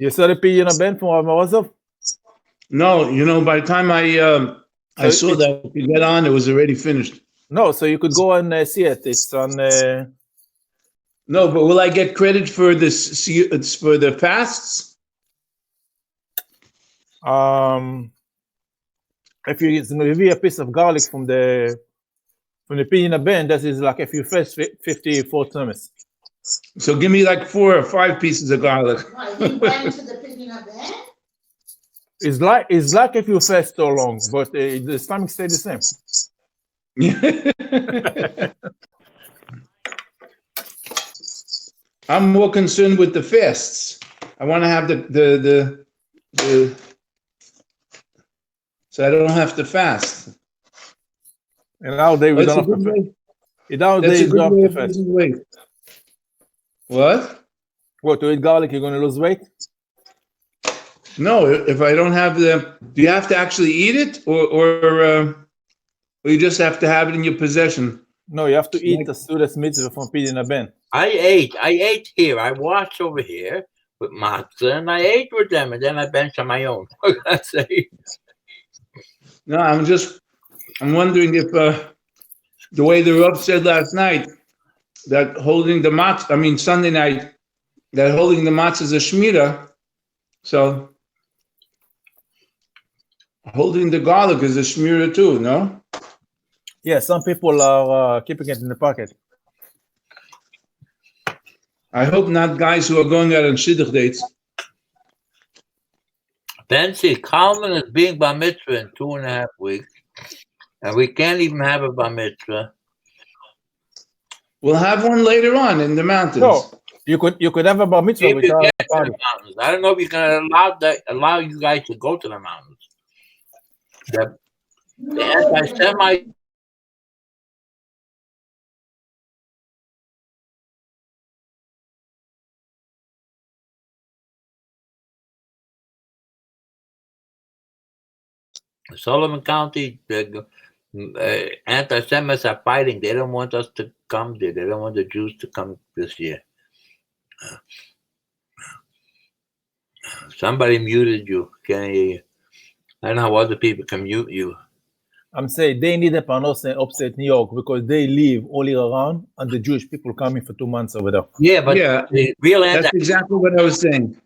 You saw the Pidyon Ben from Marsov? No, by the time I saw that you get on, it was already finished. No, so you could go and see it. It's on. No, but will I get credit for this? It's for the fasts. If you give a piece of garlic from the Pidyon Ben, that is like if you fast 54 times. So give me like 4 or 5 pieces of garlic. He went to the Pidyon Ben? It's like if you fast so long, but the stomach stay the same. I'm more concerned with the fasts. I want to have the so I don't have to fast. And nowadays we don't have to fast. Nowadays you don't have to fast. What? What, to eat garlic, you're going to lose weight? No, if I don't have do you have to actually eat it, or you just have to have it in your possession? No, you have to eat the Sudas mitzvah from Pidyon Ben. I ate here. I watched over here with matzah, and I ate with them, and then I benched on my own. What can I say? No, I'm wondering if the way the Rav said last night, that holding the matzah, Sunday night, that holding the matzah is a shmira, so holding the garlic is a shmira too, no? Yeah, some people are keeping it in the pocket. I hope not guys who are going out on shidduch dates. Fancy, Kalman is being bar mitzvah in 2.5 weeks, and we can't even have a bar mitzvah. We'll have one later on in the mountains. No, you could have a bar mitzvah without a party. I don't know if you can allow you guys to go to the mountains. The anti-Semite. Solomon County, the anti-Semites are fighting. They don't want us to come there. They don't want the Jews to come this year. Somebody muted you. Can't hear you. I don't know how other people can mute you. I'm saying they need a panos in upstate New York because they live all year around, and the Jewish people coming for 2 months over there. Yeah, but the real that's exactly what I was saying.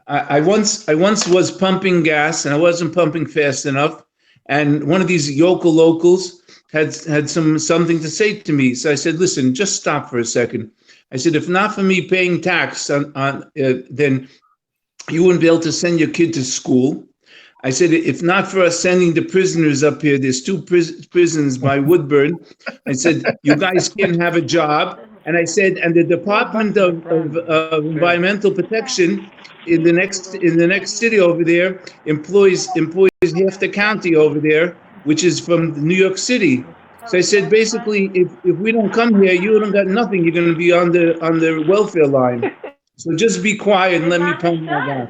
I once was pumping gas, and I wasn't pumping fast enough. And one of these locals had something to say to me. So I said, "Listen, just stop for a second." I said, "If not for me paying tax then you wouldn't be able to send your kid to school." I said, "If not for us sending the prisoners up here, there's 2 prisons by Woodburn." I said, "You guys can't have a job." And I said, "And the Department of Environmental Protection in the next city over there employs half the county over there, which is from New York City." So I said, basically, if we don't come here, you don't got nothing. You're going to be on the welfare line. So just be quiet and let me pump my gas.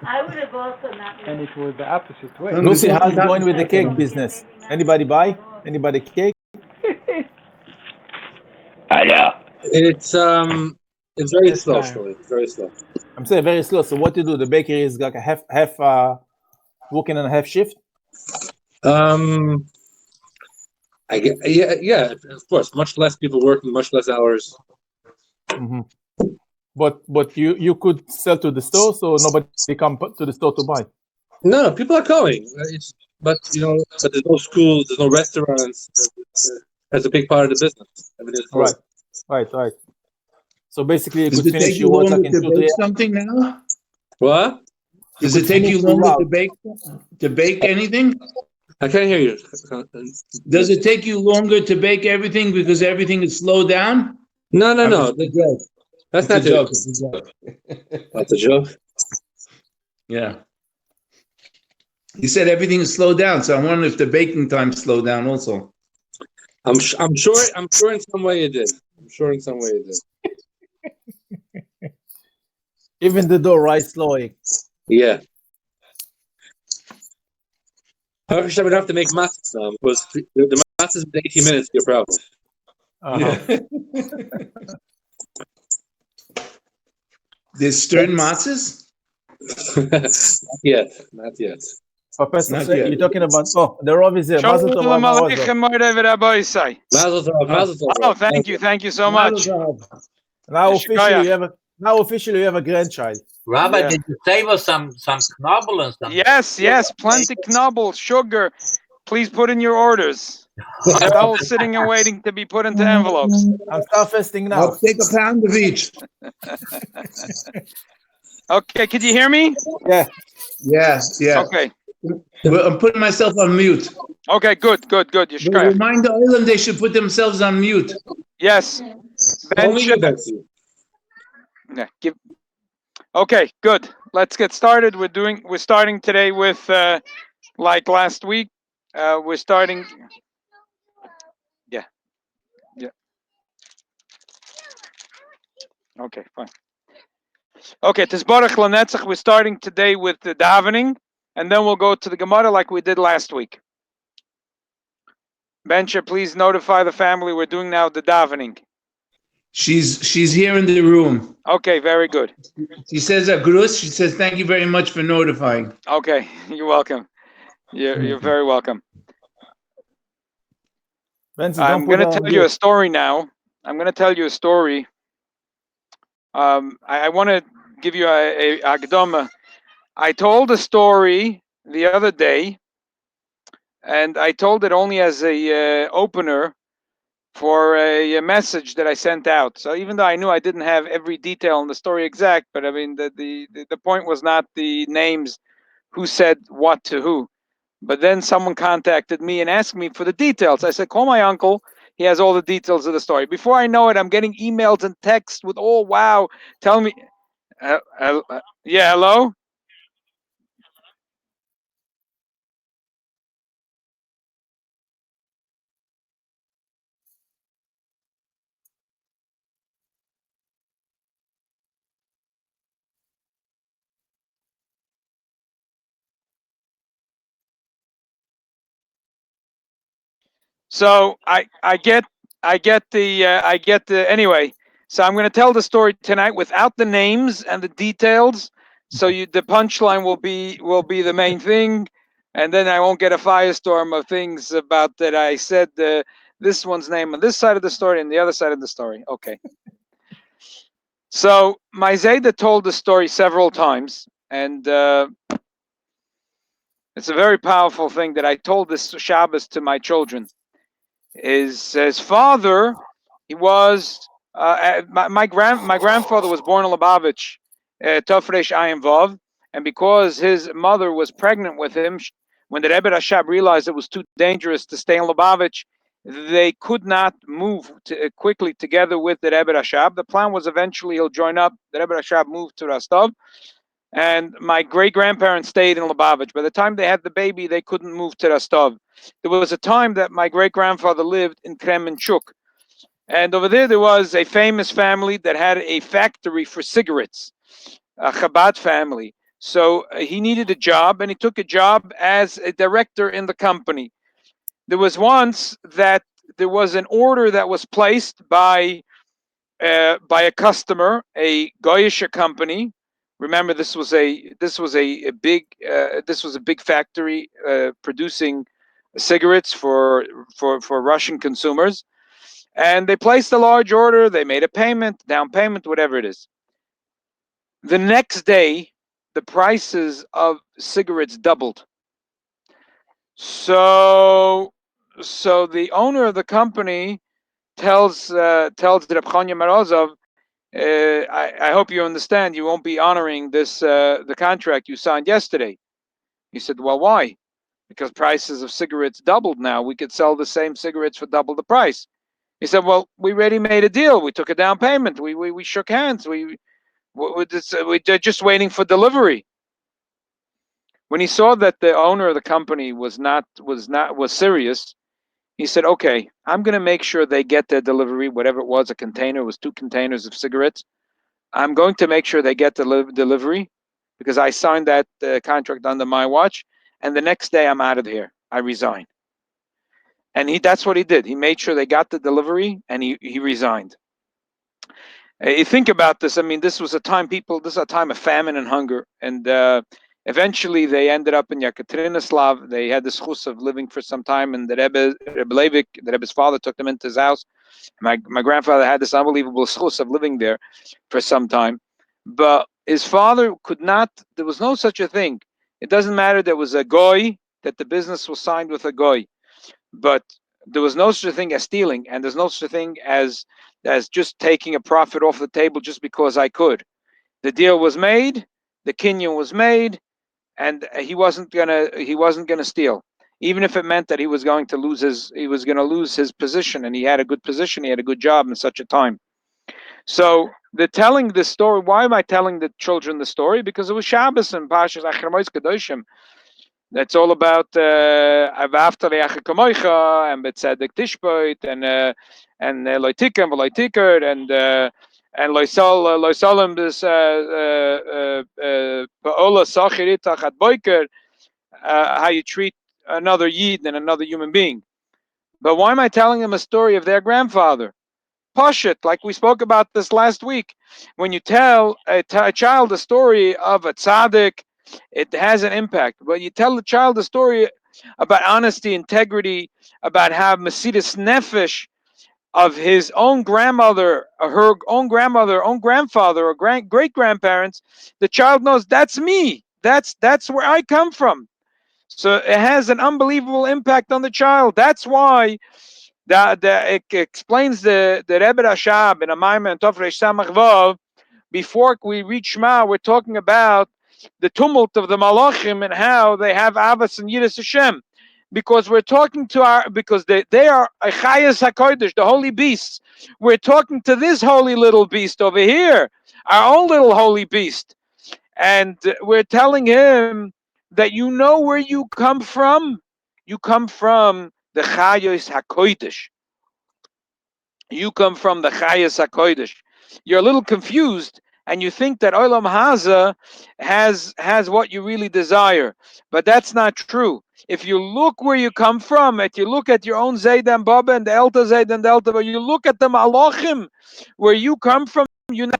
I would have also not. And it was the opposite way. Lucy, how's it going with the cake business? Anybody buy? Anybody cake? I know. It's very slow, actually. It's very slow. I'm saying very slow. So what you do? The bakery is like a half working on a half shift. Yeah, of course. Much less people working, much less hours. Mm-hmm. But you could sell to the store, so nobody come to the store to buy. No, people are coming. But there's no schools, there's no restaurants. That's a big part of the business. Everything's Right. So basically, you Does could it finish take you your work longer like in to 2 bake days. something now? What? Does it take you longer to bake anything? I can't hear you. Does it take you longer to bake everything because everything is slowed down? No. That's not a joke. That's a joke. Yeah. You said everything is slowed down, so I wonder if the baking time slowed down also. I'm sure in some way it did. Even the dough rise slowly. Yeah. I wish I would have to make matzahs now because the matzahs in 18 minutes your problem. Uh-huh. There's stern matzahs? Not yet. Not yet. Professor, Not say, yet. you're talking about, oh, the Rav is here. Mazel tov, Shalom Rav Mazel. aleichem, Mordei v'Rabbi. Mazel tov, mazel tov. Oh, thank you so much. Now Yeshikoyach. officially you have a grandchild. Rabbi, Yeah. did you save us some knobble and some? Yes, plenty knobble, sugar. Please put in your orders. They're all sitting and waiting to be put into envelopes. I'm start fasting now. I'll take a pound of each. Okay, could you hear me? Yeah. Yeah. Okay. Well, I'm putting myself on mute. Okay, good. But Yeshikoyach. remind the Olam they should put themselves on mute. Yes. Only you, Betsy. Okay, good. Let's get started. We're starting today with like last week. We're starting. Yeah. Okay, fine. Okay, Tizbarach Lanetzach. We're starting today with the davening, and then we'll go to the Gemara like we did last week. Bencha, please notify the family we're doing now the davening. She's here in the room. Okay, very good. She says a grus. She says thank you very much for notifying. Okay, you're welcome. You're very welcome. Benzi, I'm going to tell you a story now. I'm going to tell you a story. I want to give you a Agdama. I told a story the other day, and I told it only as a opener for a message that I sent out. So even though I knew I didn't have every detail in the story exact, but I mean the point was not the names who said what to who. But then someone contacted me and asked me for the details. I said, call my uncle. He has all the details of the story. Before I know it, I'm getting emails and texts with, oh, wow, tell me. Yeah, hello? So I get the anyway. So I'm going to tell the story tonight without the names and the details. So the punchline will be the main thing, and then I won't get a firestorm of things about that I said this one's name on this side of the story and the other side of the story. Okay. So my Zayda told the story several times, and it's a very powerful thing that I told this Shabbos to my children. His father, he was my grandfather was born in Lubavitch, Tofresh Ayin Vav, and because his mother was pregnant with him, when the Rebbe Rashab realized it was too dangerous to stay in Lubavitch, they could not move quickly together with the Rebbe Rashab. The plan was eventually he'll join up. The Rebbe Rashab moved to Rostov, and my great-grandparents stayed in Lubavitch. By the time they had the baby, they couldn't move to Rostov. There was a time that my great-grandfather lived in Kremenchuk. And over there was a famous family that had a factory for cigarettes, a Chabad family. So he needed a job, and he took a job as a director in the company. There was once that there was an order that was placed by a customer, a Goyish company. Remember, this was a big factory producing cigarettes for Russian consumers, and they placed a large order. They made a payment, down payment, whatever it is. The next day, the prices of cigarettes doubled. So the owner of the company tells the Reb Chanya Marsov, I hope you understand you won't be honoring this the contract you signed yesterday. He said, well, why? Because prices of cigarettes doubled now. We could sell the same cigarettes for double the price. He said, well, we already made a deal. We took a down payment. We shook hands. We're just waiting for delivery. When he saw that the owner of the company was serious, he said, okay, I'm going to make sure they get their delivery, whatever it was, it was 2 containers of cigarettes. I'm going to make sure they get the delivery because I signed that contract under my watch. And the next day I'm out of here. I resign. And that's what he did. He made sure they got the delivery and he resigned. You think about this. I mean, this was a time this is a time of famine and hunger, and eventually they ended up in Yekaterinoslav. They had the schus of living for some time, and the Rebbe Leivik, the Rebbe's father, took them into his house. My grandfather had this unbelievable schus of living there for some time, but his father could not. There was no such a thing. It doesn't matter. There was a goy, that the business was signed with a goy, but there was no such a thing as stealing, and there's no such a thing as just taking a profit off the table just because I could. The deal was made, the kinyan was made, and he wasn't gonna steal, even if it meant that he was going to lose his position, and he had a good position, he had a good job in such a time. So they're telling this story. Why am I telling the children the story? Because it was Shabbos and Pashas Achromois Kedoshim. That's all about Avafta Ve'acha Kamoicha and Betzedek Tishboit and Loitika and Loitikert and Loisalim this Pa'ola Sachiritach at Boiker, how you treat another Yid and another human being. But why am I telling them a story of their grandfather? Pashut, like we spoke about this last week. When you tell a child a story of a tzaddik, it has an impact. When you tell the child a story about honesty, integrity, about how Mesidus Nefesh of his own grandmother, or her own grandmother, own grandfather, or great grandparents, the child knows that's me. That's where I come from. So it has an unbelievable impact on the child. That's why it explains the Rebbe Rashab in a Maimon and Tofresh Samach Vav. Before we reach Shema, we're talking about the tumult of the Malachim and how they have Avos and Yiras Hashem, because we're talking to because they are Chayas HaKodesh, the holy beasts. We're talking to this holy little beast over here, our own little holy beast, and we're telling him that you know where you come from. You come from the Chayos HaKodesh. You come from the Chayos HaKodesh. You're a little confused, and you think that Olam Haza has what you really desire, but that's not true. If you look where you come from, if you look at your own Zayd and Baba and the Elta Zayd and the Elta, but you look at the Malachim, where you come from, you know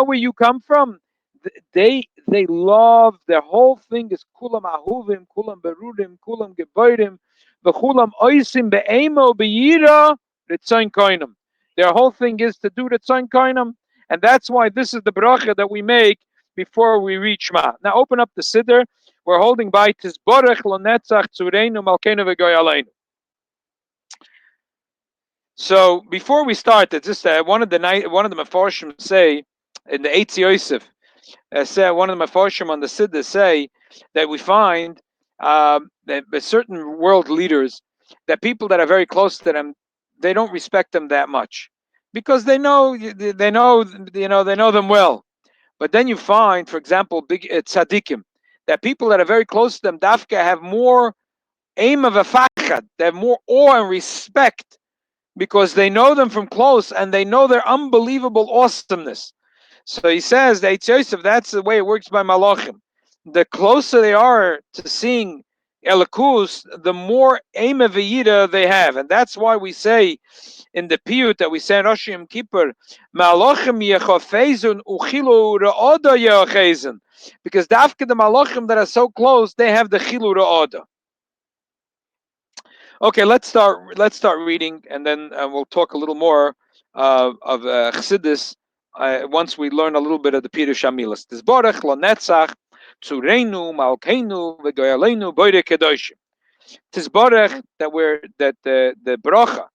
where you come from. They love, their whole thing is Kulam Ahuvim, Kulam Berudim, Kulam Geboidim, V'Kulam Oisim Be'emo Be'yira Ritzayin Koinam. Their whole thing is to do Ritzayin Koinam, and that's why this is the bracha that we make before we reach Shema. Now open up the Siddur. We're holding by Tizborech Lonetzach Tzureinu Malkeinu V'Goy Aleinu. So before we start, it's just one of the Mefarshim say in the Eitz Yosef, one of the Mefarshim on the Siddur say that we find that certain world leaders, that people that are very close to them, they don't respect them that much because they know them well. But then you find, for example, big tzaddikim, that people that are very close to them, dafka, have more aim of a fachad, they have more awe and respect because they know them from close and they know their unbelievable awesomeness. So he says that Eitz Yosef, that's the way it works by Malachim. The closer they are to seeing Elikus, the more aim of V'yira they have. And that's why we say in the piyut that we say in Rosh Yom Kippur, Malachim yechofezun uchilu ra'oda yechezun. Because dafke the Malachim that are so close, they have the chilu ra'oda. Okay, let's start reading, and then we'll talk a little more of Chassidus once we learn a little bit of the Pirush Hamilas. Tizborech Lonetzach Tzureinu Malkeinu V'Goyaleinu Boire Kedoshim. Tizborech, that the bracha,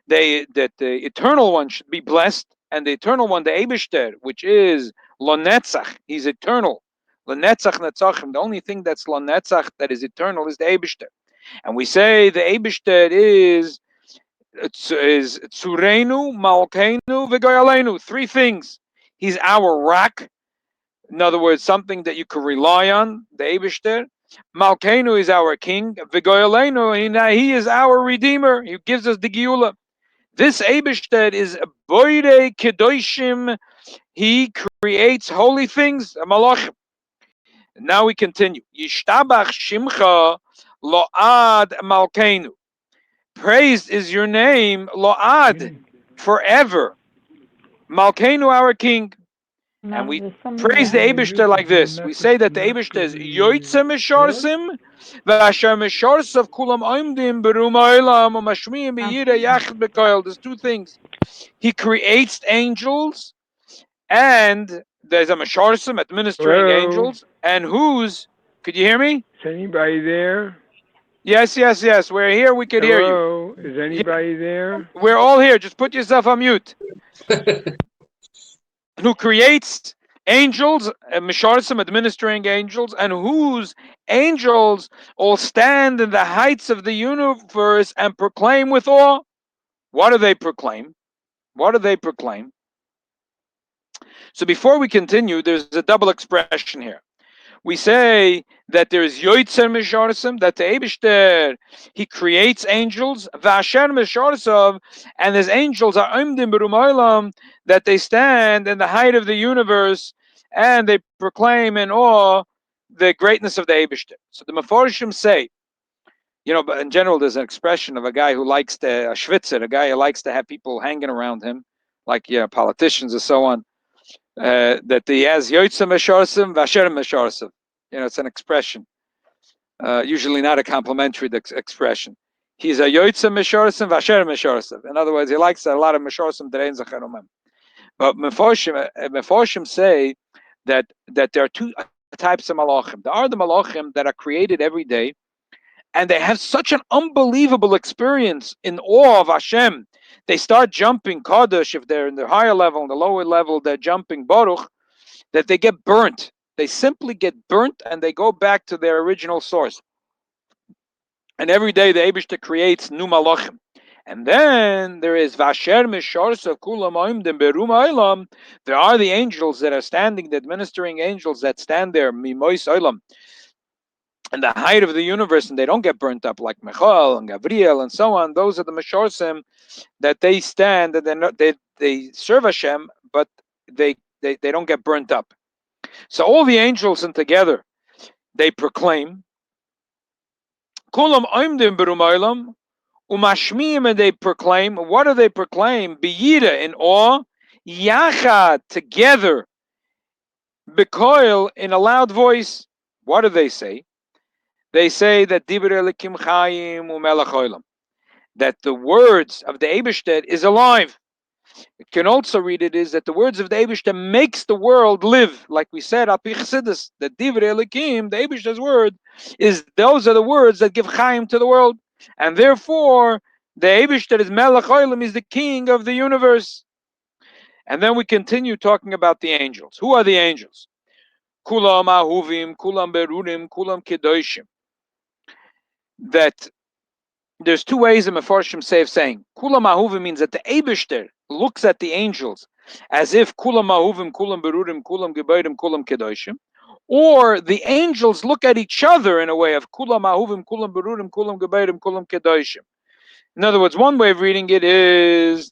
that the eternal one should be blessed, and the eternal one, the Eibishter, which is Lonetzach, he's eternal. Lonetzach Netzachim. The only thing that's Lonetzach, that is eternal, is the Eibishter. And we say the Eibishter is Tzureinu, Malkeinu, V'Goyaleinu. Three things. He's our rock. In other words, something that you can rely on, the Eibishter. Malkeinu is our king. V'Goyaleinu, he is our redeemer. He gives us the Geula. This Eibishter is Boire Kedoshim. He creates holy things, Malachim. Now we continue. Yishtabach Shimcha Lo'ad Malkeinu. Praised is your name, Lo'ad, forever. Malkeinu, our king. And we praise the Eibishter like this. We say that the Eibishter is Yoitze Mishorsim, V'asher Mishorsav Kulam Oimdim Berum Ha'olam U'mashmiim B'yireh Yachid B'koil. There's two things. He creates angels, and there's a Mishorsim, administering angels, and whose? Could you hear me? Is anybody there? Yes. We're here. We could hear you. Hello? Is anybody there? We're all here. Just put yourself on mute. Who creates angels, Misharsim, administering angels, and whose angels all stand in the heights of the universe and proclaim with awe. What do they proclaim? So before we continue, there's a double expression here. We say that there's Yoitzer Misharsim, that the Eibishter, he creates angels, V'asher Misharsav, and his angels are Oimdim Berum Ha'olam, that they stand in the height of the universe and they proclaim in awe the greatness of the Eibishter. So the Meforshim say, but in general, there's an expression of a guy who likes to, a schwitzer, a guy who likes to have people hanging around him, like politicians and so on, that he has Yoitzer Misharsim, V'asher Misharsav. It's an expression, usually not a complimentary expression. He's a Yoitzer Misharsim, V'asher Misharsav. In other words, he likes a lot of Misharsim Derein Zacharomim. But Meforshim say that there are two types of malachim. There are the malachim that are created every day, and they have such an unbelievable experience in awe of Hashem. They start jumping Kaddish if they're in the higher level, in the lower level, they're jumping Baruch, that they get burnt. They simply get burnt and they go back to their original source. And every day the Eibishter creates new malachim. And then there is V'asher Misharsav Kulam Oimdim Berum Ha'olam. There are the angels that are standing, the administering angels that stand there, Mimois Olam, and the height of the universe, and they don't get burnt up like Michael and Gabriel and so on. Those are the Misharsim that they stand and they serve Hashem, but they don't get burnt up. So all the angels and together they proclaim Kulam Oimdim Berum Ha'olam Umashmiim, and they proclaim. What do they proclaim? B'yira, in awe, Yachad, together, B'koil, in a loud voice. What do they say? They say that Divrei Elokim Chayim Umelech Olam, that the words of the Eibishter is alive. It can also read it is that the words of the Eibishter makes the world live, like we said, Al Pi Chassidus, that Divrei Elokim, the Eibishter's word, those are the words that give Chayim to the world. And therefore, the Eibishter is Melech Olam, is the king of the universe. And then we continue talking about the angels. Who are the angels? Kulam Ahuvim, Kulam Berurim, Kulam Kedoshim. That there's two ways the Meforshim say of saying. Kulam Ahuvim means that the Eibishter looks at the angels as if Kulam Ahuvim, Kulam Berurim, Kulam Gebayrim, Kulam Kedoshim. Or the angels look at each other in a way of Kulam Ahuvim, Kulam Berurim, Kulam Gebayrim, Kulam Kedoshim. In other words, one way of reading it is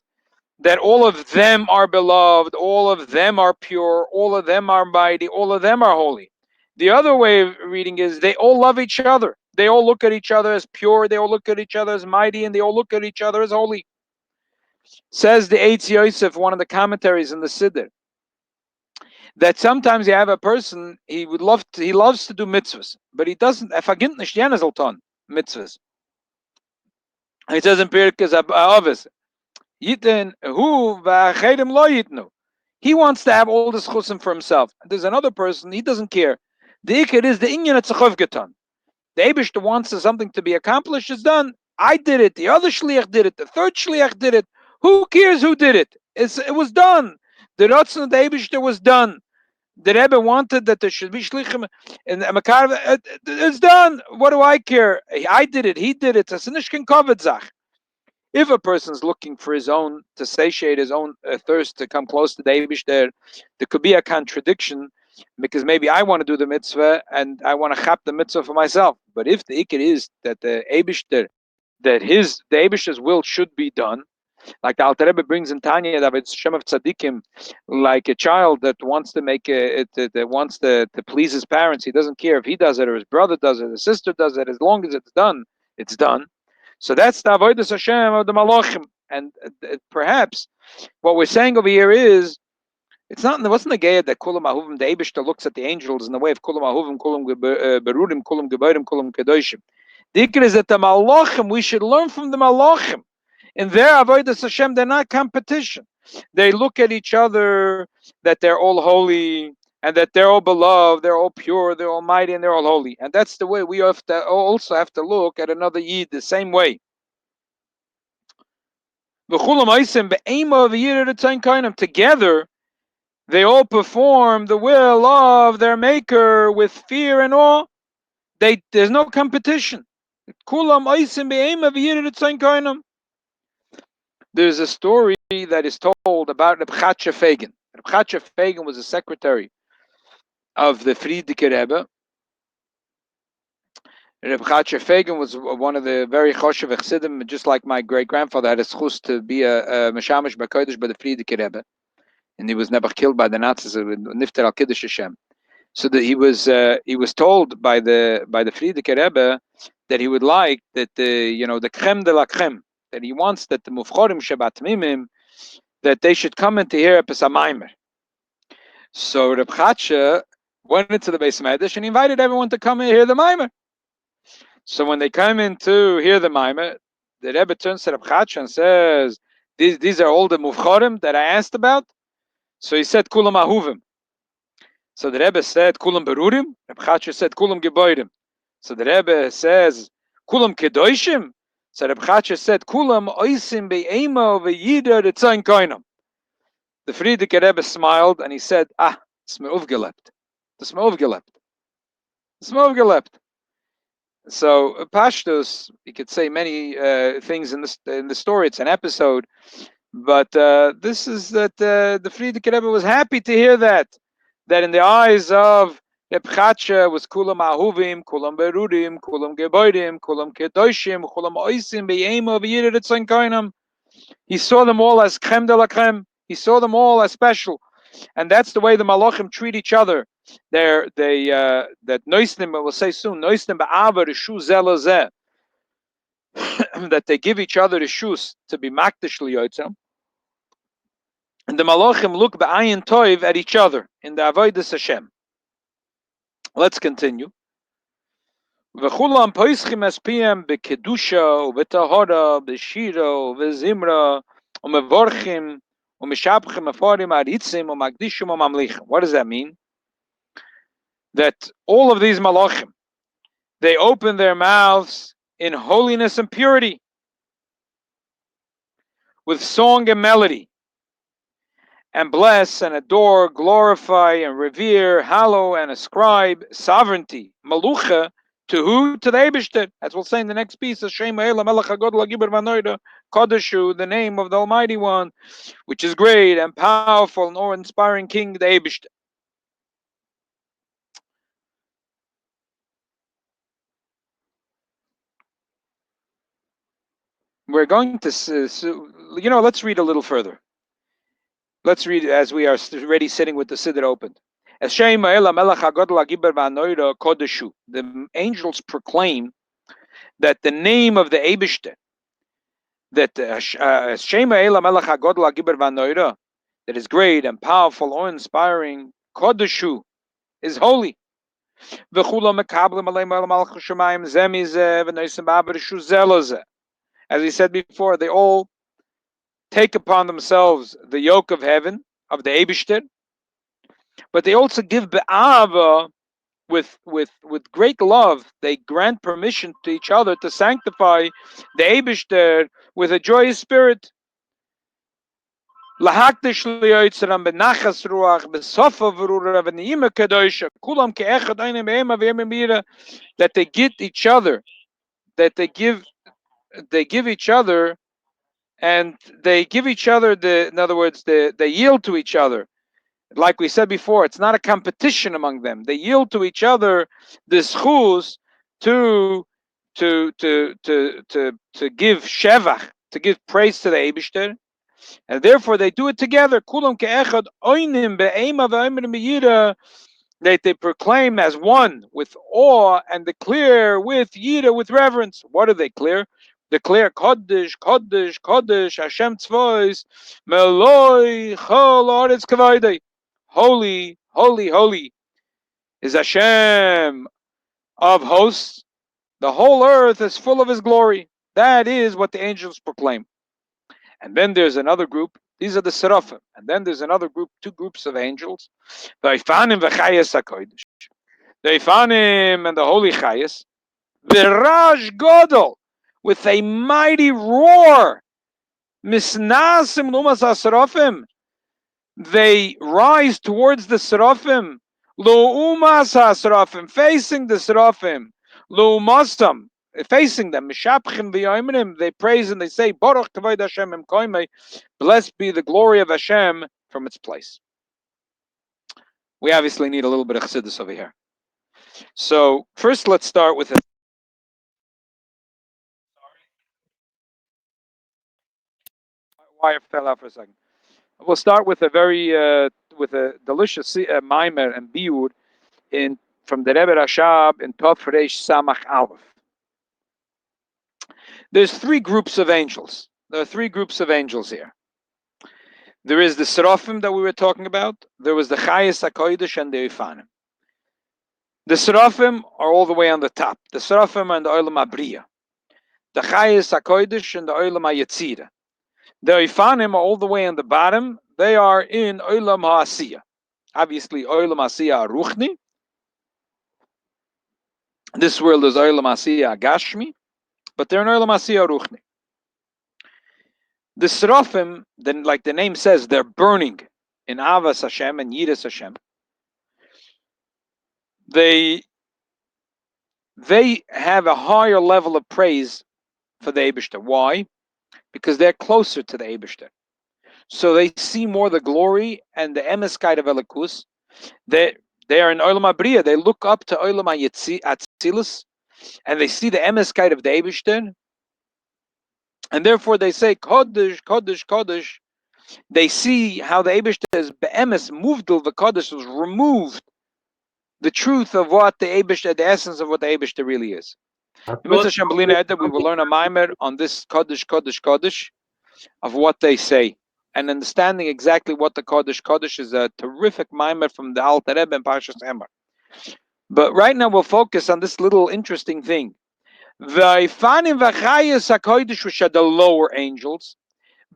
that all of them are beloved, all of them are pure, all of them are mighty, all of them are holy. The other way of reading is they all love each other. They all look at each other as pure, they all look at each other as mighty, and they all look at each other as holy. Says the Eitz Yosef, one of the commentaries in the Siddur, that sometimes you have a person, he loves to do mitzvahs, but he doesn't, verginnt nicht jenes Alton, mitzvahs. He says in Pirkes Avos, Yiten hu v'achedim lo yitnu. He wants to have all the schusim for himself. There's another person, he doesn't care. The ikar is the inyan etzachov getan. The Eibishter wants something to be accomplished, it's done. I did it, the other shliach did it, the third shliach did it. Who cares who did it? It was done. The Ratzon of the Eibishter was done. The Rebbe wanted that there should be shlichim, and it's done. What do I care? I did it, he did it. It's a nishkin koved zach. If a person's looking for his own, to satiate his own thirst, to come close to the Eibishter, there could be a contradiction, because maybe I want to do the mitzvah and I want to chap the mitzvah for myself. But if the ikar is that the Eibishter, the Eibishter's will should be done, like the Alter Rebbe brings in Tanya, that it's Shem of Tzadikim, like a child that wants to wants to please his parents. He doesn't care if he does it or his brother does it, his sister does it. As long as it's done, it's done. So that's the avodas Hashem of the Malachim, And perhaps what we're saying over here is, it wasn't the gaya that kulam ahuvim, the Eibishter looks at the angels in the way of kulam ahuvim, kulam berudim, kulam gebayrim, kulam kedoshim. The ikr is that the malachim, we should learn from the malachim. In their avodas Hashem, they're not competition. They look at each other that they're all holy, and that they're all beloved, they're all pure, they're almighty, and they're all holy. And that's the way we also have to look at another Yid the same way. Together, they all perform the will of their Maker with fear and awe. There's no competition. There's a story that is told about Reb Chatzah Feigen. Reb Chatzah Feigen was a secretary of the Frierdiker Rebbe. Reb Chatzah Feigen was one of the very choshev chassidim, just like my great-grandfather had a schus to be a meshamish b'kodesh by the Frierdiker Rebbe, and he was never killed by the Nazis, nifter al kiddush Hashem. So that he was told by the Frierdiker Rebbe that he would like that the creme de la creme, that he wants that the mufchorim shebat mimim, that they should come in to hear a Pesach. So Reb Chatzah went into the Beis Medrash and invited everyone to come and hear the Maimer. So when they come in to hear the Maimer, the Rebbe turns to Reb Chatzah and says, these are all the mufchorim that I asked about. So he said, kulam ahuvim. So the Rebbe said, kulam berurim. Reb Chatzah said, kulam geboirim. So the Rebbe says, kulam kedoshim. So Reb Chatzah said, kulam oisim be'ema ve'yida retzayin koinam. The Frierdiker Rebbe smiled and he said, it's mir aufgelebt. It's mir aufgelebt. It's mir aufgelebt. So Pashtus, you could say many things in the story. It's an episode, but this is that the Frierdiker Rebbe was happy to hear that in the eyes of Reb Chatzah was kulam ahuvim, kulam berudim, kulam geboidim, kulam kedoshim, kulam oisim be'ema v'yira retzayin koinam. He saw them all as creme de la creme. He saw them all as special, and that's the way the malachim treat each other. That noisnim, we'll say soon, noisnim ba'ava reshu zelazeh, that they give each other the shus to be makdish liyotzem, and the malachim look ba'ayin toiv at each other in the avodas Hashem. Let's continue. V'chulam poischim espiem bekedusha u'betahora b'shira u'v'zimra u'mevorchim u'mishabchim aforim aritzim u'magdishim u'mamlichim. What does that mean? That all of these malachim, they open their mouths in holiness and purity, with song and melody, and bless and adore, glorify and revere, hallow and ascribe sovereignty, malucha, to who? To the Eibishter. As we'll say in the next piece, Hashem Ha'elam Melech HaGodol HaGiber V'Anoida, Kodeshu, the name of the Almighty One, which is great and powerful and awe-inspiring King, the Eibishter. We're going to, let's read a little further. Let's read as we are already sitting with the Siddur opened. The angels proclaim that the name of the Eibishter, that that is great and powerful, awe-inspiring, Kodeshu, is holy. As we said before, they all take upon themselves the yoke of heaven, of the Eibishter, but they also give be'ava with great love. They grant permission to each other to sanctify the Eibishter with a joyous spirit. That they get each other, that they give each other, and they give each other in other words, they yield to each other. Like we said before, it's not a competition among them. They yield to each other the schus to give shevach, to give praise to the Eibishter, and therefore they do it together. Kulam ke'echad oinim be'ema ve'oimrim b'yira, that they proclaim as one with awe and declare with yira, with reverence. What do they declare? declare Kodesh, Kodesh, Kodesh, Hashem Tzvois, Meloi Chol Oretz Kavodei. Holy, holy, holy is Hashem of hosts. The whole earth is full of his glory. That is what the angels proclaim. And then there's another group. These are the Srafim. And then there's another group, two groups of angels. The Ofanim v'Chayes HaKodesh. The Ofanim and the Holy Chayes. V'Raj Godel, with a mighty roar. Misnasim Lumas HaSrafim. They rise towards the Srafim. Lu'umas HaSrafim, facing the Srafim. Lu'umasam, facing them. Mishapchim v'yoimrim, they praise and they say, Baruch Kavod Hashem em koimei, blessed be the glory of Hashem from its place. We obviously need a little bit of chassidus over here. So first let's start with it. Wire fell out for a second. We'll start with a very with a delicious mimer and biur from the Rebbe Rashab in Tov Reish Samach Aleph. There's three groups of angels. There are three groups of angels here. There is the Srafim that we were talking about. There was the Chayes HaKodesh and the Ofanim. The Srafim are all the way on the top. The Srafim are in the Olam HaBriya. The Chayes HaKodesh and the Olam HaYetzirah. The Ofanim are all the way on the bottom. They are in Olam HaAsiyah. Obviously, Olam HaAsiyah Ruchni. This world is Olam HaAsiyah Gashmi. But they're in Olam HaAsiyah Ruchni. The Srafim, then, like the name says, they're burning in Avas Hashem and Yiras Hashem. They have a higher level of praise for the Eibishter. Why? Because they're closer to the Eibishter. So they see more the glory and the emeskite of Elikus. They are in Olam HaBriya. They look up to Olam HaAtzilus and they see the emeskite of the Eibishter. And therefore they say, Kodesh, Kodesh, Kodesh. They see how the Eibishter is be'emes, muvdil v'kodesh, was removed the truth of what the Eibishter, the essence of what the Eibishter really is. We will learn a mimer on this Kodesh, Kodesh, Kodesh of what they say. And understanding exactly what the Kodesh, Kodesh is a terrific mimer from the Alter Rebbe and Parshas Emor. But right now we'll focus on this little interesting thing. The Ofanim v'Chayes HaKodesh, which are the lower angels,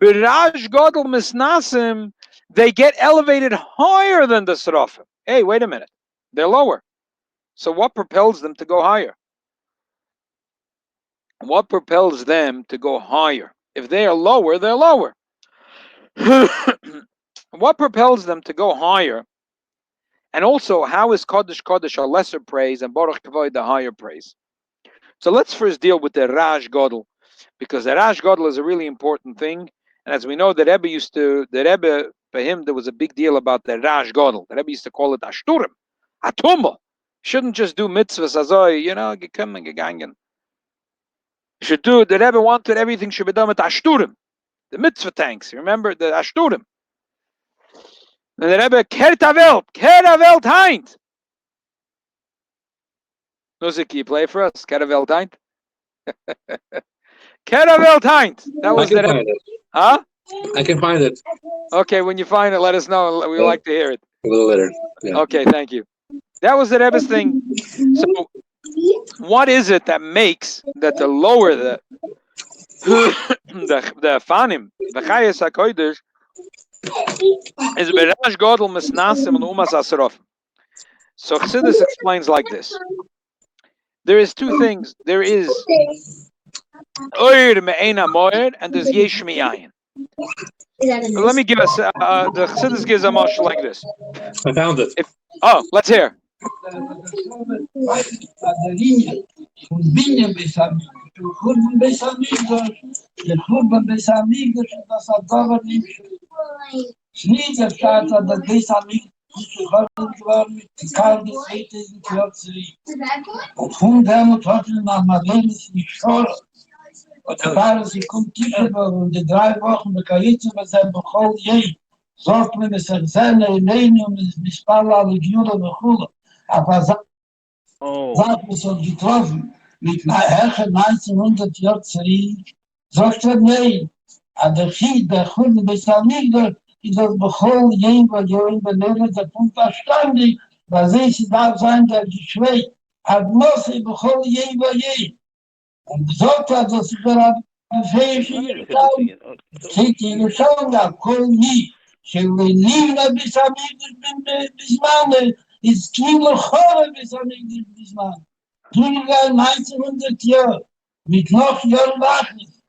B'Raj Godel Misnasim, they get elevated higher than the Srafim. Hey, wait a minute. They're lower. So what propels them to go higher? What propels them to go higher? If they are lower, they're lower. What propels them to go higher? And also, how is Kodesh Kodesh a lesser praise and Baruch Kavod the higher praise? So let's first deal with the Raj Godel, because the Raj Godel is a really important thing. And as we know, the Rebbe, for him, there was a big deal about the Raj Godel. The Rebbe used to call it Ashturim, Atumel. Shouldn't just do mitzvahs azoy, gekommen, gegangen. You should do, the Rebbe wanted everything should be done with Ashturim, the mitzvah tanks. Remember the Ashturim? And the Rebbe, Kehrt Welt heint. Music, you play for us? Kehrt Welt heint? Kehrt Welt heint. That was the Rebbe. Huh? I can find it. Okay, when you find it, let us know. We like to hear it. A little later. Yeah. Okay, thank you. That was the Rebbe's thing. So, what is it that makes that the lower the Ofanim, the Chayes HaKodesh, is B'Raj Godel Misnasim and Umas HaSrafim? So Chassidus explains like this. There is two things. There is Oir Me'ena Moed and there's Yesh Mi'ayin. Let me give us, the Chassidus gives a mashal like this. I found it. Let's hear. Und da waren sie kommt tiefer und die 3 Wochen der Kaitze mit seinem Bechol je. Sagt mir, dass seine Leine mit Spalla Legion und Chula. Aber sagt mir so getroffen. mit Herrscher 1900 Jahre zurück, sagt nee, der Chid, der Chud, bis Amigdal, ist das Bechol, Jehwa, Join, Benele, der Punkt verstandig, was es darf sein, der Geschwächt, hat Mose, Bechol, Jehwa, Jeh. Und sagt dass ich gerade befähige steht in der Kol nie, שלניבנה בסמיגדל בזמן, ist כאילו חורף בסמיגדל בזמן. Gilgal 1900 Jahre, mit noch Jahr Wachnis.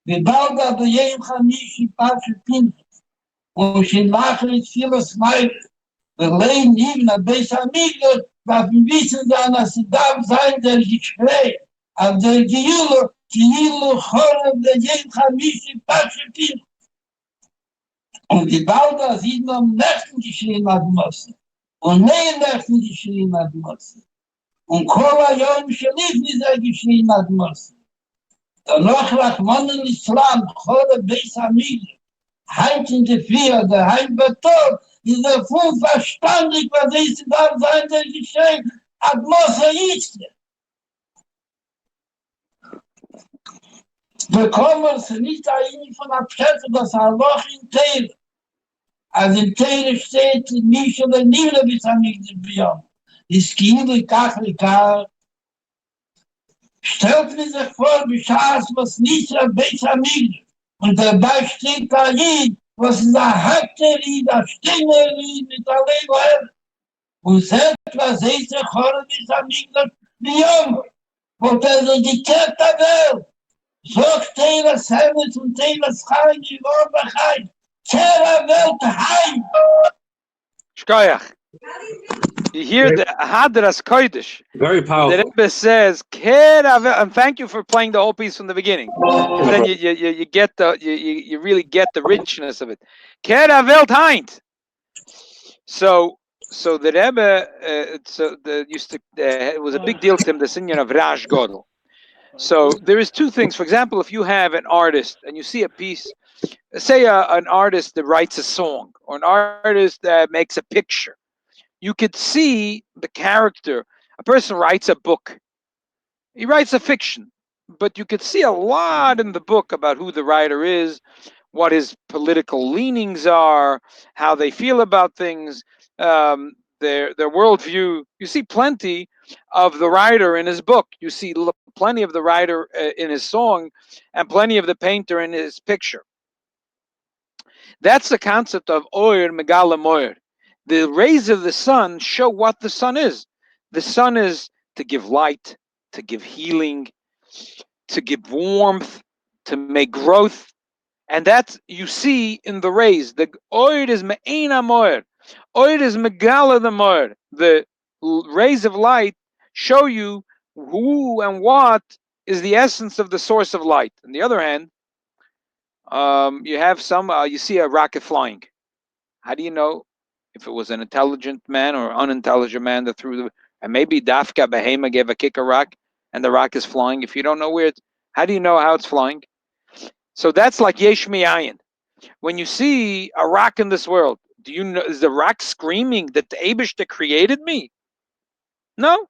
Wir bauen aber jeden Chamisch Pasche Pinchas. Und schon machen es vieles Meile. Wir lehnen ihm nach Besamigdal, weil wir wissen dann, dass es darf sein, der Gespräch. Aber der Gehüller, כאילו חורף der jeden Chamisch Pasche Pinchas. Und die Balda sieht man am nächsten geschrien hat Mosse. Und neben nächsten geschrien hat Mosse. Und Kola Yom Shalif ist geschrien hat Mosse. Danach Rachman al-Islam, Chore Beis Hamid, Heint in der Vier, der Heint Betor, ist der Fuhl verstandig, was ist da sein, der geschehen hat Mosse ist. Wir kommen es nicht ein von der Pschätze, das Allah in Teile. Also in Teile steht, nicht oder nie bis am nächsten Jahr. Es ging die Kachelika. Stellt mir sich vor, Bischaß, was nicht der Beisamid. Und dabei steht da Lied, was ist der Hakte-Lied, der Stimme-Lied mit der Lego. Und selbst was ist der Chore Beisamid, die Junge. Und die Kette der Welt. Sagt Teile Semet und Teile Schein, die Worbachai. Kera Welt Heim. Shkoyach. You hear the Hadras Kodesh. Very powerful. The Rebbe says, Kera Welt, and thank you for playing the whole piece from the beginning. Then you get you really get the richness of it. Kera Welt Heint. So the Rebbe, it was a big deal to him, the singing of Rash Godel. So there is two things. For example, if you have an artist and you see a piece, say an artist that writes a song or an artist that makes a picture, you could see the character. A person writes a book. He writes a fiction, but you could see a lot in the book about who the writer is, what his political leanings are, how they feel about things, their worldview. You see plenty of the writer in his book. You see plenty of the writer in his song and plenty of the painter in his picture. That's the concept of Oyer Megala Moyer. The rays of the sun show what the sun is. The sun is to give light, to give healing, to give warmth, to make growth. And that you see in the rays. The Oyer is Me'ena Moyer. Oyer is Megala the Moyer. The rays of light show you who and what is the essence of the source of light. On the other hand, you have you see a rocket flying. How do you know if it was an intelligent man or unintelligent man that threw the, and maybe Dafka Behema gave a kick a rock and the rock is flying. If you don't know where how do you know how it's flying? So that's like Yesh Mi'ayin. When you see a rock in this world, do you know, is the rock screaming that the Abishta created me? No.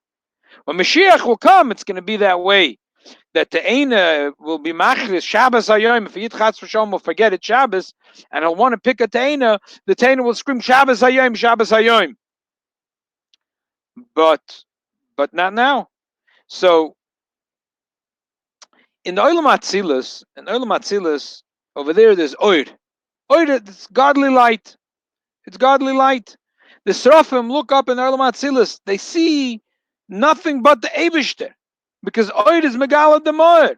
When Mashiach will come, it's going to be that way. That the Eina will be Machris, Shabbos Hayom. If Yitchatz Rishon will forget it Shabbos, and he'll want to pick a Teina, the Teina will scream Shabbos Hayom, Shabbos Hayom. But not now. So in the Olam Atzilus, over there's Oir. Oir, it's godly light. It's godly light. The Srafim look up in the Olam Atzilus, they see nothing but the Eibishter. Because Oir is Megala Demoir.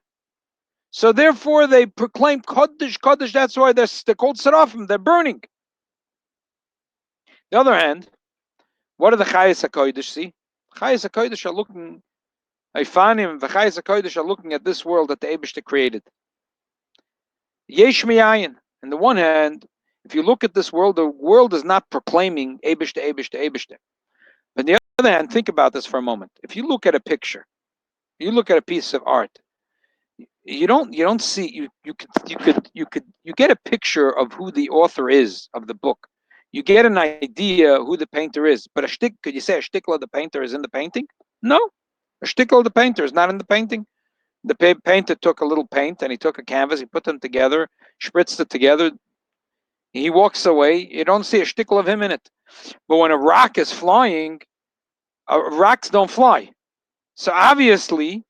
So therefore they proclaim Kodesh, Kodesh, that's why they're called Srafim, they're burning. On the other hand, what do the Chayes HaKodesh see? Chayes HaKodesh are looking, Ifanim, the Chayes HaKodesh are looking at this world that the Eibishter created. Yesh Mi'ayin. On the one hand, if you look at this world, the world is not proclaiming Eibishter, Eibishter, Eibishter. But on the other hand, think about this for a moment. If you look at a picture, you look at a piece of art, you don't see, you get a picture of who the author is of the book. You get an idea who the painter is. But could you say a shtickler, the painter, is in the painting? No. A shtickle of the painter is not in the painting. The painter took a little paint and he took a canvas, he put them together, spritzed it together. He walks away. You don't see a shtickle of him in it. But when a rock is flying, rocks don't fly. So obviously,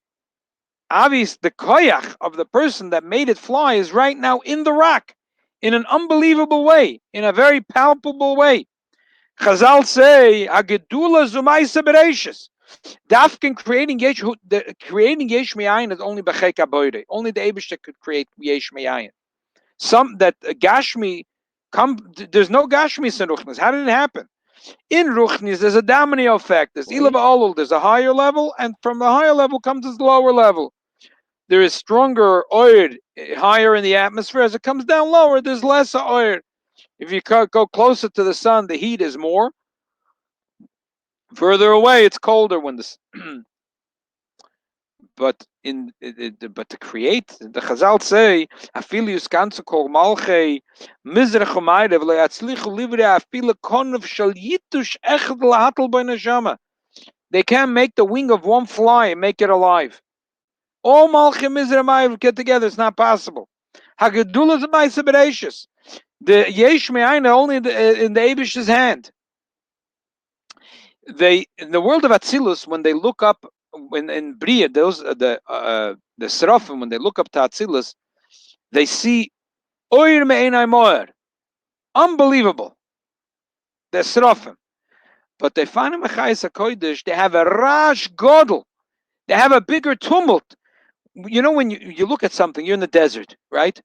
the koyach of the person that made it fly is right now in the rock, in an unbelievable way, in a very palpable way. Chazal say, "Agedula zumayse bereishis." Dafkin creating yesh me'ayin is only b'chek aboide. Only the Eibishter could create yesh me'ayin. Some that Gashmi there's no Gashmis in Ruchnis. How did it happen? In Ruchnis, there's a domino effect. There's Ilav Olul, there's a higher level, and from the higher level comes this lower level. There is stronger oil higher in the atmosphere. As it comes down lower, there's less oil. If you go closer to the sun, the heat is more. Further away, it's colder when the but to create, the Chazal say, "Afilius ganze kol malchei mizrach umayde v'leyatzlichu livre afile konov shel yitush echad lahatel b'neshama." They can't make the wing of one fly and make it alive. All malchei mizrach umayde get together. It's not possible. Hagedula z'mayse bereishis. The yesh me'ayin only in the Eibish's hand. They in the world of Atzilus, when they look up, when in Bria, those the Srafim, when they look up to Atzilus, they see Oir me'enai moer, unbelievable. The Srafim, but they find in Mechayis HaKodesh, they have a rash godel, they have a bigger tumult. You know, when you look at something, you're in the desert, right,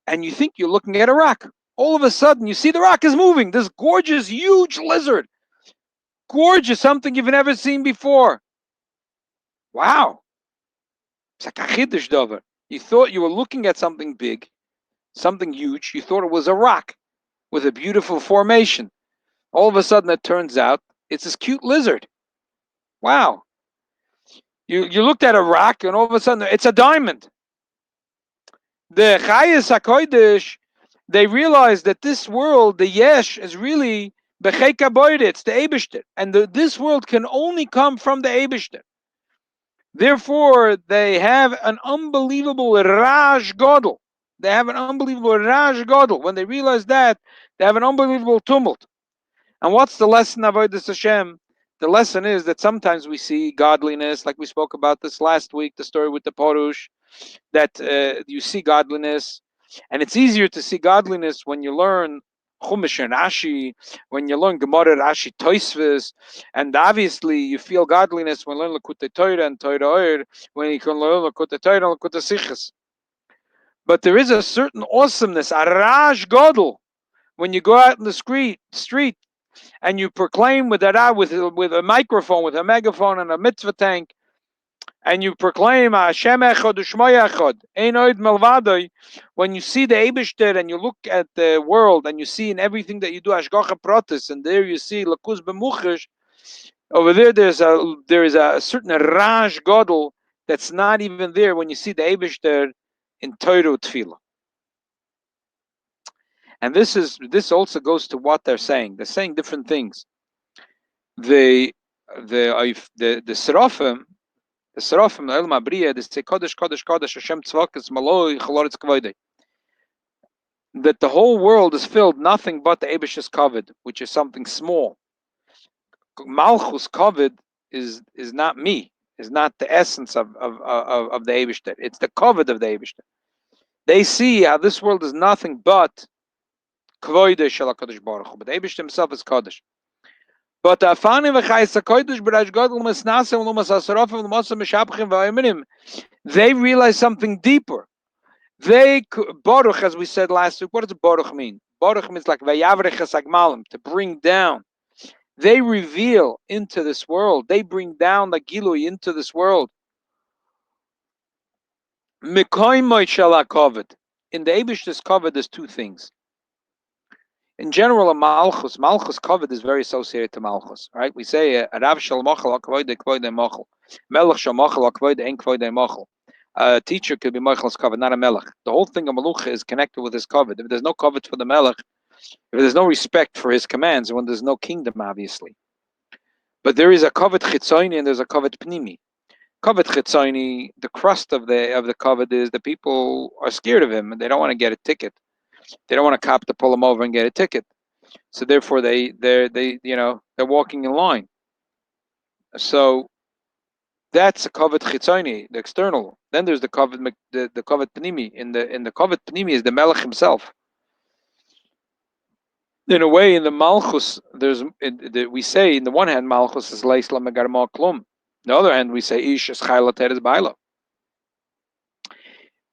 and you think you're looking at a rock. All of a sudden, you see the rock is moving. This gorgeous, huge lizard. Gorgeous, something you've never seen before. Wow. It's like a chiddush davar. You thought you were looking at something big, something huge. You thought it was a rock with a beautiful formation. All of a sudden, it turns out it's this cute lizard. Wow. You looked at a rock, and all of a sudden, it's a diamond. The Chayes HaKodesh, they realized that this world, the Yesh, is really Bechei Kaboide, it's the Eibishter. And this world can only come from the Eibishter. Therefore, they have an unbelievable Raj Godel. They have an unbelievable Raj Godel. When they realize that, they have an unbelievable tumult. And what's the lesson of Avodas Hashem? The lesson is that sometimes we see godliness, like we spoke about this last week, the story with the Porush, that you see godliness. And it's easier to see godliness when you learn Chumash and Rashi, when you learn Gemara, Rashi, Tosfos, and obviously you feel godliness when you learn Lekutei Torah and Torah Oyer, when you can learn Lekutei Torah and Lekutei Sichos. But there is a certain awesomeness, a Raj Godel, when you go out in the street and you proclaim with a microphone, with a megaphone and a mitzvah tank, and you proclaim Hashem Echad U'Shmo Echad, Ein Od Melvadoi. When you see the Eibishter and you look at the world and you see in everything that you do Hashgacha Pratis, and there you see Lakus B'Muchesh, over there there is a certain Raj Godel that's not even there when you see the Eibishter in Torah Tefillah. And this also goes to what they're saying. They're saying different things. The Srafim, the Srafim, the Elma Bria, they say Kodesh, Kodesh, Kodesh, Hashem Tzvakis, Maloi, Chaloritz Kavoidei. That the whole world is filled nothing but the Eibish's Kavod, which is something small. Malchus Kavod is not me, is not the essence of the Eibishter. It's the Kavod of the Eibishter. They see how this world is nothing but Kavoidei Shel HaKadosh Baruch Hu, but the Eibishter himself is Kodesh. But they realize something deeper. Baruch, as we said last week, what does Baruch mean? Baruch means like to bring down. They reveal into this world. They bring down the Gilui into this world. In the Eibishter's Kavod, there's two things. In general, a Malchus Kavod is very associated to Malchus, right? We say Rav Shel Mochel HaKvoidei Kvoidei Mochel, Melech Shel Mochel HaKvoidei Ein Kvoidei Mochel. A teacher could be Mochel's Kavod, not a Melech. The whole thing of Malucha is connected with his Kavod. If there's no Kavod for the Melech, if there's no respect for his commands, when there's no kingdom, obviously. But there is a Kavod Chitzoni and there's a Kavod Pnimi. Kavod chitzoni, the crust of the kavod is the people are scared of him and they don't want to get a ticket. They don't want a cop to pull them over and get a ticket. So therefore they're walking in line. So that's a kavod chitzoni, the external. Then there's the kavod pnimi. In the kavod pnimi is the melech himself. In a way, in the malchus, we say in the one hand malchus is leis la megarma klum. On the other hand, we say ish is chayla teres baila.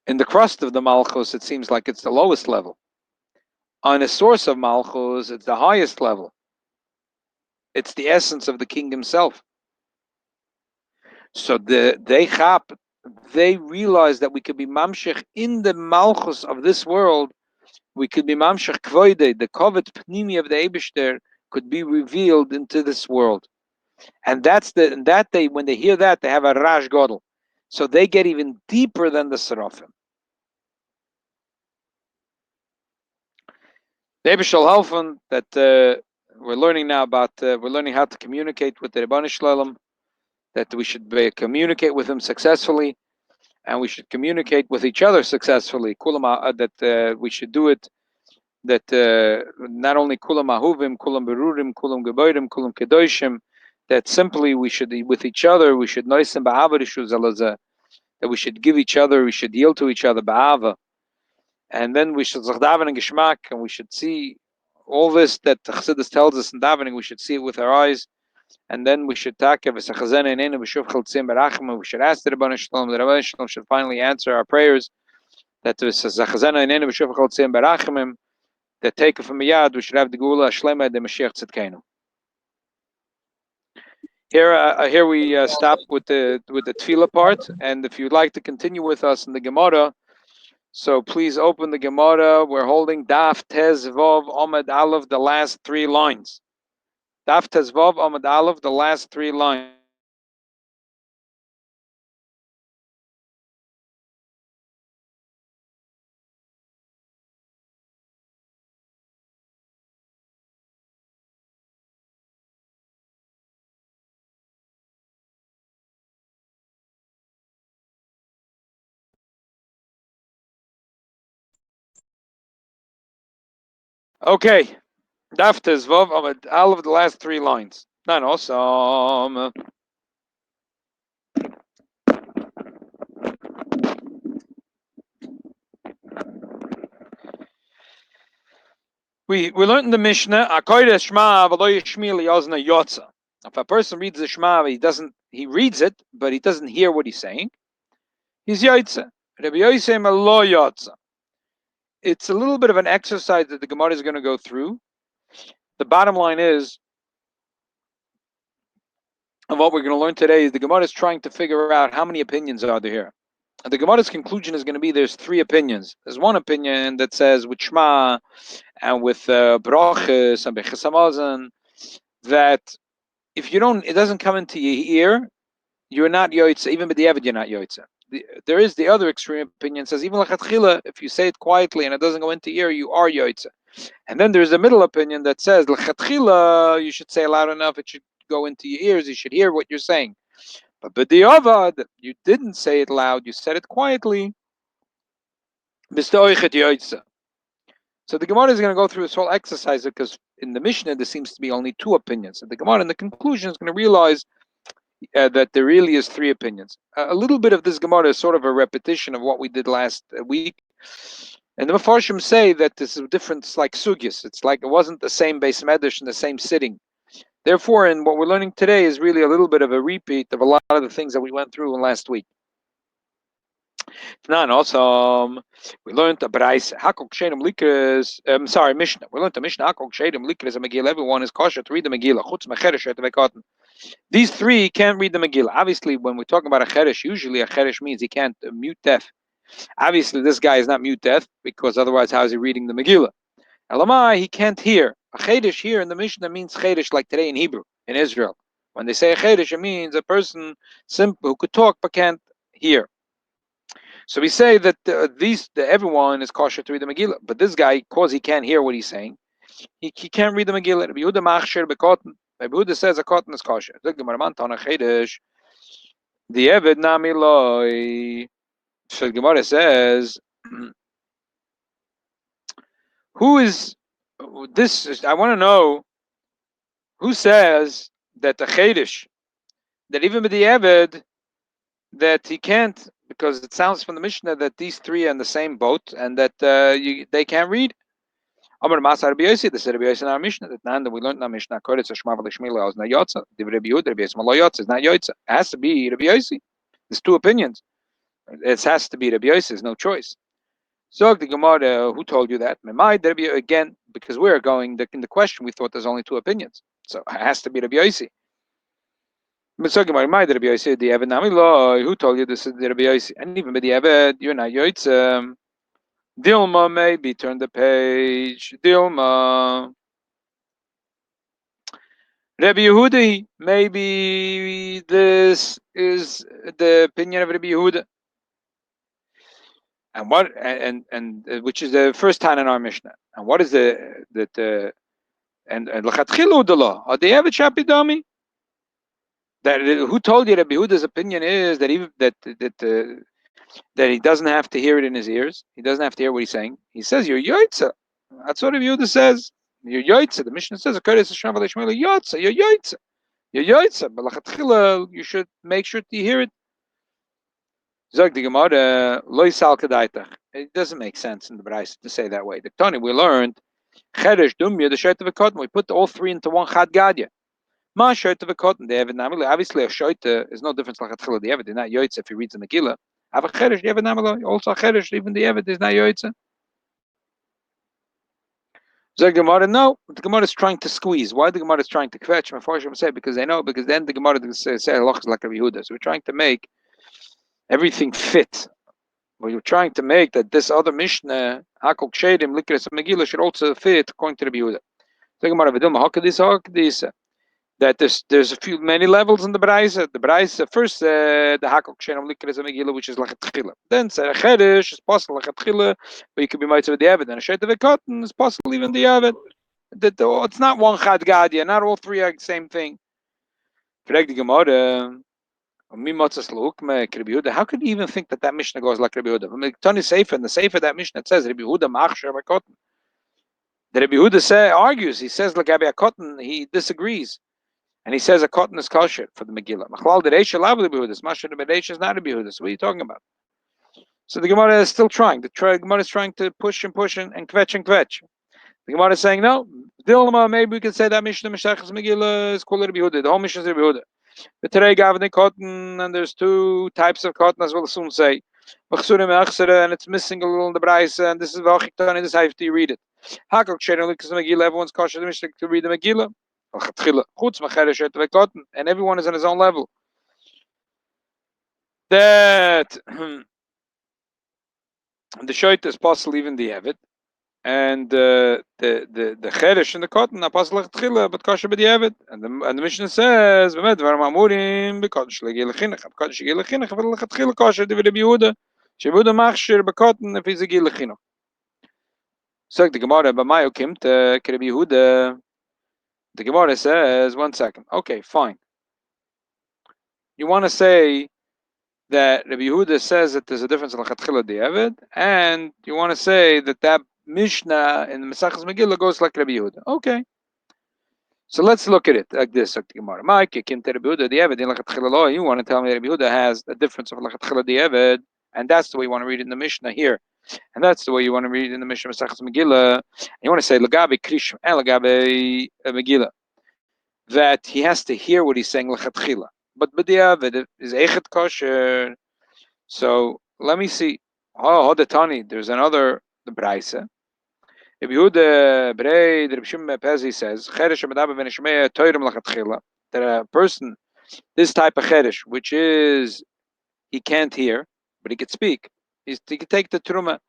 In the crust of the malchus, it seems like it's the lowest level. On a source of malchus, it's the highest level. It's the essence of the king himself. So they realize that we could be mamshech in the malchus of this world. We could be mamshech kvoide, the kavod pnimi of the Eibishter could be revealed into this world, and when they hear that, they have a rash godel, so they get even deeper than the srafim. The Eibishter helfen that we're learning now about. We're learning how to communicate with the Ribbon Shalom, that we should communicate with him successfully, and we should communicate with each other successfully. That we should do it. That not only kulam ahuvim, kulam berurim, kulam geborim, kulam kedoshim, that simply we should with each other, we should noisim ba'ava that we should give each other, we should yield to each other ba'ava, and then we should zachdaven and geshmak, and we should see all this that the Chassidus tells us in davening. We should see it with our eyes, and then we should takev v'sachazena inenu v'shuv chaltzim berachim. We should ask the Rebbeinu Shalom. The Rebbeinu Shalom should finally answer our prayers. That v'sachazena inenu v'shuv chaltzim berachim. That take it from Yad, we should have the Gula Shlema de Mashiach Tzidkenu. Here we stop with the Tefillah part, and if you'd like to continue with us in the Gemara, so please open the Gemara. We're holding Daf Tez Vav Amud Aleph, the last 3 lines. Daf Tez Vav Amud Aleph, the last 3 lines. Okay, Daf Tez Vav Amud Aleph, the last 3 lines. Not awesome. We learned in the Mishnah, if a person reads the Shema, he reads it, but he doesn't hear what he's saying, he's Yaitze. It's a little bit of an exercise that the Gemara is going to go through. The bottom line is, and what we're going to learn today is the Gemara is trying to figure out how many opinions are there here. And the Gemara's conclusion is going to be there's 3 opinions. There's one opinion that says with Shema and with Brachas and Bechas Hamazon, that if it doesn't come into your ear, you're not Yoitze. Even with the Evid, you're not Yoitze. There is the other extreme opinion says even L'chatchila, if you say it quietly and it doesn't go into your ear, you are Yoitze. And then there's the middle opinion that says L'chatchila, you should say loud enough, it should go into your ears, you should hear what you're saying. But b'diavad, you didn't say it loud, you said it quietly. So the Gemara is going to go through this whole exercise because in the Mishnah there seems to be only 2 opinions. And the Gemara in the conclusion is going to realize that there really is 3 opinions. A little bit of this Gemara is sort of a repetition of what we did last week. And the Mefarshim say that this is different, it's like sugyas. It's like it wasn't the same base medrash in the same sitting. Therefore, in what we're learning today is really a little bit of a repeat of a lot of the things that we went through in last week. Now, also, we learned the Braise. Mishnah. We learned the Mishnah. Everyone is kosher to read the Megillah. These 3 can't read the Megillah. Obviously, when we're talking about a cheresh, usually a cheresh means he can't mute deaf. Obviously, this guy is not mute deaf because otherwise, how is he reading the Megillah? Elamai, he can't hear. A cheresh here in the Mishnah means cheresh like today in Hebrew, in Israel. When they say a cheresh, it means a person simple who could talk but can't hear. So we say that everyone is kosher to read the Megillah, but this guy, because he can't hear what he's saying, he can't read the Megillah. Rabbi Yehuda machshir bekotten. Rabbi Yehuda says a cotton is kosher. The Eved nami loy. So Gemara says, who is this? I want to know who says that the Chedesh, that even with the Eved, that he can't, because it sounds from the Mishnah that these three are in the same boat and that they can't read. Amar Masa Rabbi Yossi, this is Rabbi Yossi in our Mishnah, that we learned in our Mishnah, Koretz Shema v'Lishmila is not Yotza, the Rabbi Yehuda, Rabbi Yossi Malo Yotza is not Yotza. It has to be Rabbi Yossi. There's two opinions. It has to be Rabbi Yossi, there's no choice. So the Gemara, who told you that? Again, because we're going in the question, we thought there's only two opinions. So it has to be Rabbi Yossi. But so Gemara, my Rabbi Yossi, the Eved Nami Lo, who told you this is the Rabbi Yossi? And even with the Eved, you're not Yotza. Dilma, maybe turn the page. Dilma. Rabbi Yehuda, maybe this is the opinion of Rabbi Yehuda. And what and which is the first time in our Mishnah. And what is the L'chatchilu the law? Are they ever chapidami? That who told you Rabbi Yehuda's opinion is that even that he doesn't have to hear it in his ears. He doesn't have to hear what he's saying. He says you're yoitza. That's what Rabbi Yehuda says. You're yoitza. The Mishnah says yotza. You're yoitza. You're yoitza. But l'chatchila, you should make sure to hear it. Zog the Gemara loy sal kadaitach. It doesn't make sense in the Brais to say that way. The Tani we learned cheresh dumya the shayt of a cotton. We put all three into one chad gadya. Ma shayt of a cotton. The Eved Namila. Obviously, a shayt is no difference like l'chatchila. The Eved is not yoitza if he reads the Megillah. Have a cheresh, the Eved Namila. Also a cheresh, even the Eved is not yoitza. Zog the Gemara, no. The Gemara is trying to squeeze. Why the Gemara is trying to kvetch? My father say because they know, because then the Gemara say halachas like Rabbi Yehuda. So we're trying to make everything fit. We're trying to make that this other Mishnah, Hakol Kshedim, Likres Megillah, should also fit according to Rabbi Yehuda. The Gemara Vidum that there's many levels in the Braisa. The Braisa first the Hakol Kshedim Likres Megillah, which is like a Tefillah. Then Chedesh is possible like a Tefillah, but you could be mitzvah with the Eved. And a Shet of a cotton is possible even the Eved. It's not one Chad Gadya. Not all three are the same thing. The Gemara. How could you even think that Mishnah goes like Rabbi Yehuda? Tani Sefer, in the Sefer that Mishnah, it says Rabbi Yehuda machsher b'cotton. The Rabbi Yehuda argues. He says like a cotton. He disagrees, and he says a cotton is kosher for the Megillah. Machlal the Reisha lav Rabbi Yehuda. Mashar the Reisha is not Rabbi Yehuda. So what are you talking about? So the Gemara is still trying. The Gemara is trying to push and kvetch and kvetch. The Gemara is saying no. Dilma, maybe we can say that Mishnah Meshachas Megillah is called Rabbi Yehuda. The whole Mishnah is Rabbi Yehuda. But today, Gavne cotton, and there's two types of cotton, as we'll soon say. And it's missing a little in the Braisa, and this is Vachiktan, and this how you read it. Hakok Shedon Likas Megillah, everyone's kosher the Mishnah to read the Megillah. And everyone is on his own level. That the Shoit is possible even the Eved. And the cheresh and the cotton are possible like tefillah, but kosher b'diavad. And the Mishnah says, "V'med dvarim amurim b'kodesh legil lechinach, b'kodesh legil lechinach, v'lechatchila kosher divrei Rabbi Yehuda, she'Yehuda machshir b'cotton if he's a gil lechinach." So the Gemara, "B'mayu kimt Rabbi Yehuda." The Gemara says, "1 second, okay, fine. You want to say that Rabbi Yehuda says that there's a difference in lechatchila diavad, and you want to say that Mishnah in the Mesachas Megillah goes like Rabbi Yehuda. Okay. So let's look at it like this. You want to tell me Rabbi Yehuda has a difference of Lachatchila Di'eved, and that's the way you want to read it in the Mishnah here. And that's the way you want to read it in the Mishnah Mesachas Megillah. And you want to say Lagabe Krishim and Lagabe Megillah, that he has to hear what he's saying Lachatchila. But B'di'eved is Echet Kosher. So let me see. Oh, Hodetani, there's another the Braisa. Rabbi Yehuda Brei, the Rabbi Shimon Pezi says, that a person, this type of cheresh, which is he can't hear, but he can speak. He can take the truma,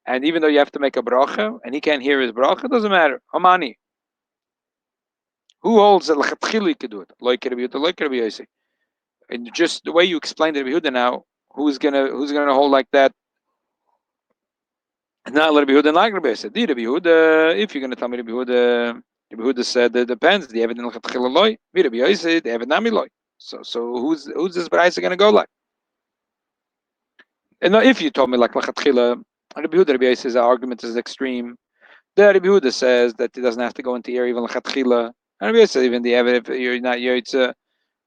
and even though you have to make a bracha, and he can't hear his bracha, it doesn't matter. Amani. Who holds that l'chatchila he could do it? Like Rabbi Yehuda, like Rabbi Yossi. And just the way you explained Rabbi Yehuda now, who's gonna hold like that? Not Rabbi Yehuda and like Rabbi Yossi. Rabbi Yehuda, if you're going to tell me Rabbi Yehuda said it depends. The evidence l'chatchila loy. Rabbi Yossi, the evidence nami loy. So who's this Braisa going to go like? And now if you told me like Lachatchila, Rabbi Yehuda's argument is extreme. The Rabbi Yehuda says that he doesn't have to go into ear even Lachatchila. And Rabbi Yehuda says even the if you're not Yoitza,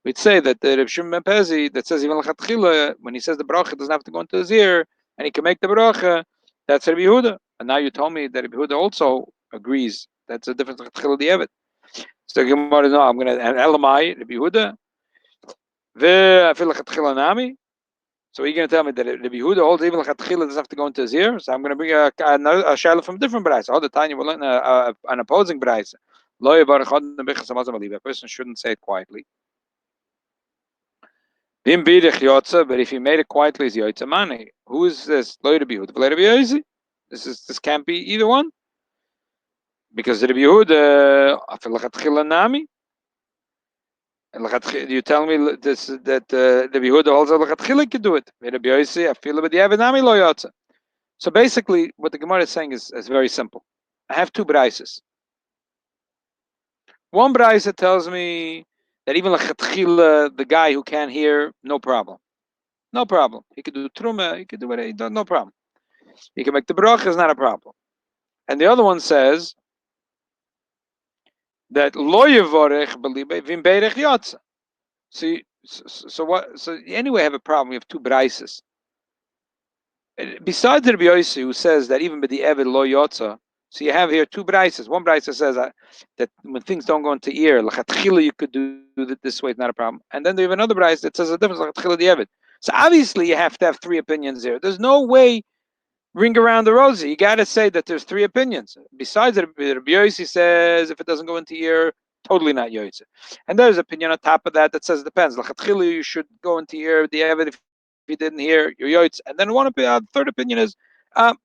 we'd say that the Rabbi Shimon ben Pezi that says even Lachatchila, when he says the bracha doesn't have to go into his ear and he can make the bracha, that's Rabbi Yehuda. And now you told me that Rabbi Yehuda also agrees. That's a difference Lachatchila the Eved. So Gemara, no, I'm going to and Elamai Rabbi Yehuda. I feel Lachatchila Nami. So you're going to tell me that Rabbi Yehuda holds even Lachatchila doesn't have to go into his ear. So I'm going to bring a shaila from a different Braisa. All the time you will learn an opposing Braisa. A person shouldn't say it quietly. But if he made it quietly, is Yoitza Mani. Who is this? Lo Rabbi Yehuda. This can't be either one. Because Rabbi Yehuda, I feel Lachatchila Nami. You tell me this that the Yehuda holds Lachatchila can do it. I feel it the Avinami lo yotza. So basically, what the Gemara is saying is very simple. I have two braises. One braisa tells me that even Lachatchila, the guy who can't hear, no problem. No problem. He could do truma, he could do whatever, no problem. He can make the bracha, is not a problem. And the other one says that lo yevorech belibe vim beirech yotza. So what? So anyway, I have a problem. We have two braises. Besides Rabbi Yossi, who says that even by the Eved lo yotza, so you have here two braises. One braisa says that when things don't go into ear, lachatchila you could do it this way, it's not a problem. And then they have another braisa that says a difference lachatchila the Eved. So obviously you have to have three opinions there. There's no way ring around the rosy. You got to say that there's three opinions. Besides Rabbi Yossi says if it doesn't go into ear, totally not yotza. And there's opinion on top of that says it depends. Lachatchila you should go into ear the Eved if you didn't hear your yotza. And then third opinion is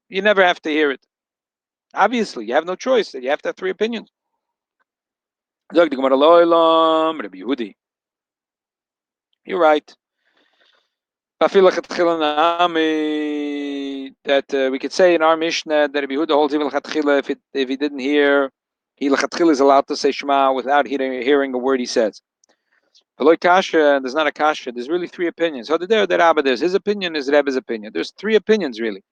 you never have to hear it. Obviously, you have no choice. You have to have three opinions. You're right. That we could say in our Mishnah that Rabbi Yehuda holds even Lachatchila if he didn't hear, Lachatchila is allowed to say Shema without hearing a word he says. But kasha, there's not a kasha. There's really three opinions. There's his opinion is Rebbe's opinion. There's three opinions really.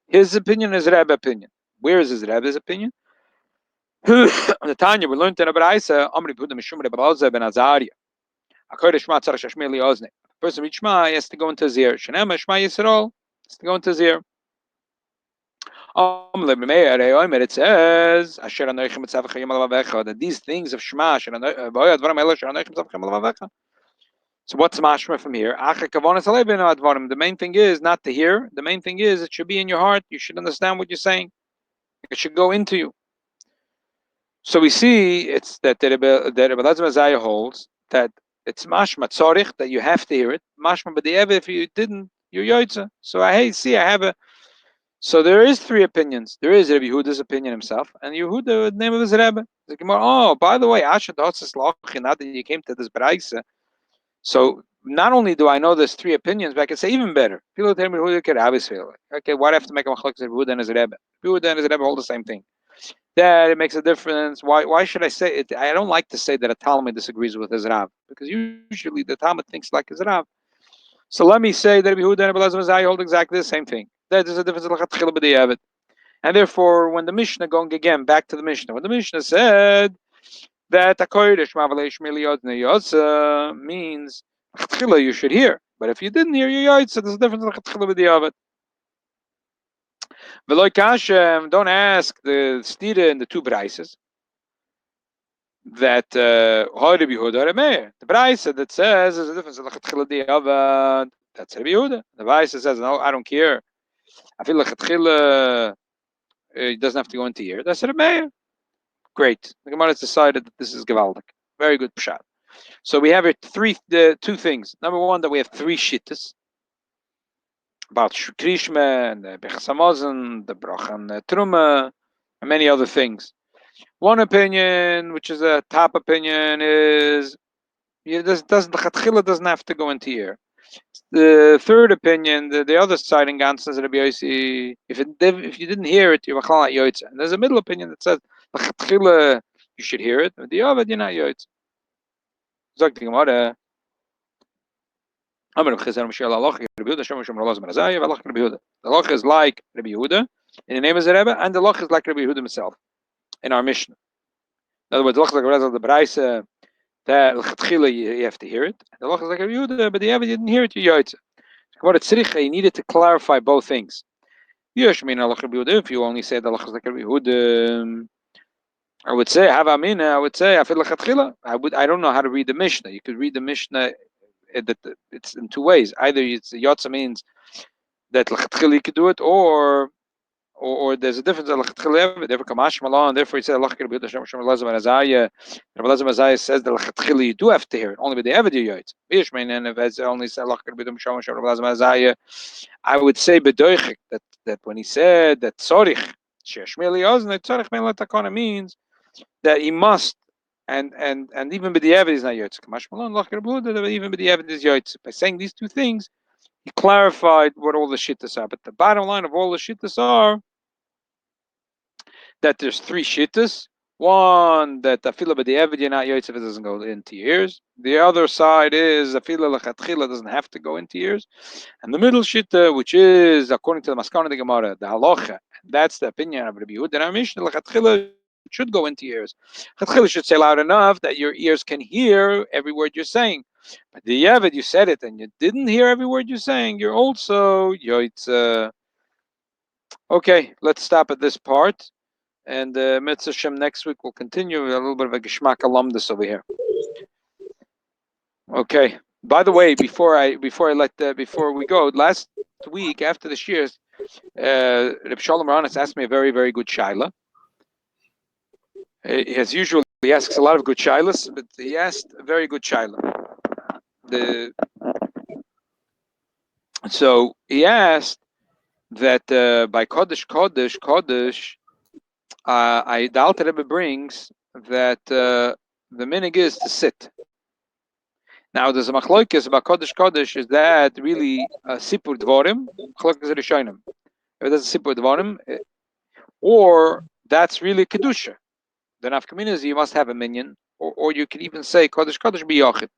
His opinion is Rebbe's opinion. Where is his Rebbe's opinion? The Tanya we learned in a Braisa, Amri Buddha Mishum Rebbe Balza ben Azariah. According to Shema Tzarech Shashmei Li Ozne. The person with Shema has to go into his ear. Shenema Shema Yisrael has to go into his ear. It says that these things of Shema. So what's mashma from here? The main thing is not to hear. The main thing is it should be in your heart. You should understand what you're saying. It should go into you. So we see it's that Rebbe Elazar holds that it's mashma tzorich that you have to hear it. Mashma b'di'ev if you didn't, you're yoitza. So I have a. So there is three opinions. There is Rabbi Yehuda's opinion himself, and Yehuda, the name of his Rebbe. Oh, by the way, Asher Dotzes Lochi, now that you came to this Braisa. So not only do I know there's three opinions, but I can say even better. People tell me Yehuda could have his feel. Okay, why do I have to make a machlokes of Yehuda and his Rebbe? Yehuda and his Rebbe hold the same thing. That it makes a difference. Why should I say it? I don't like to say that a Talmud disagrees with his Rav, because usually the Talmud thinks like his Rav. So let me say that Yehuda and Rabbi Elazar hold exactly the same thing. That is a difference in Lachatchila b'di'evet. And therefore, when the Mishnah, going again back to the Mishnah, when the Mishnah said that HaKodesh Mavalei Shmei Yodne Yotza means Lachatchila you should hear, but if you didn't hear your Yotza, there's a difference in Lachatchila b'di'evet. V'loi kashem, don't ask the stira in the two braises that Rabbi Yehuda or Meir. The braisa that says there's a difference in Lachatchila b'di'evet. That's Rabbi Yehuda. The braisa says no, I don't care. I feel Lachatchila it doesn't have to go into here. That's Rabbi Meir. Great. The Gemara has decided that this is Gevaldik. Very good pshat. So we have here two things. Number one, that we have three shittas about Krishma and Bechas Hamazon, the Bracha and Truma, and many other things. One opinion, which is a top opinion, is the Chatchila doesn't have to go into here. The third opinion, the other side in Gansen is Rabbi Yossi, if you didn't hear it, you're not yoitza. And there's a middle opinion that says you should hear it, but the other you're not yoitza. Zog the Gemara, The loch is like Rabbi Yehuda in the name of the Rebbe, and the loch is like Rabbi Yehuda himself in our Mishnah. In other words, the loch is like the Braise, that you have to hear it. The loch is like Rabbi Yehuda, but the Rebbe didn't hear it. You needed to clarify both things. If you only say the loch is like Rabbi Yehuda, I would say I don't know how to read the Mishnah. You could read the Mishnah. It's in two ways. Either it's Yotza means that l'chatchila you could do it, or there's a difference. Therefore, Kamash Malon. Therefore, he said Rabbi Lazar says that l'chatchila you do have to hear it. Only with the Eved you it. And if it's only said I would say bedoichik that when he said that tzorich she'ashmili ozne tzorich meila takona means that he must. And even with the evidence is not yotz. Even with the evidence is yotz. By saying these two things, he clarified what all the shittas are. But the bottom line of all the shittas are that there's three shittas. One, that the tefillah by the evidence not yotz if it doesn't go into your ears. The other side is the tefillah lechatchila doesn't have to go into your ears. And the middle shitta, which is according to the maskana of the Gemara, the halacha, that's the opinion of Rabbi Yehuda and our Mishnah, lechatchila should go into your ears. Lechatchila should say loud enough that your ears can hear every word you're saying. But the Yevid, you said it and you didn't hear every word you're saying, you're also yoitz. Okay, let's stop at this part. And Mitzvah Shem next week we'll continue with a little bit of a Geshmak alumnus over here. Okay. By the way, before we go, last week after the shiurs, Reb Shalom Ranas asked me a very, very good shaila. As usual, he asks a lot of good shailas, but he asked a very good shaila. So he asked that by Kodesh, the Alter Rebbe brings that the minig is to sit. Now there's a machloikes about Kodesh, is that really sipur dvorim, machloikes rishonim. If that's a sipur dvorim, or that's really kedusha. The nafkamina is you must have a minyan, or you can even say Kodesh biyachid.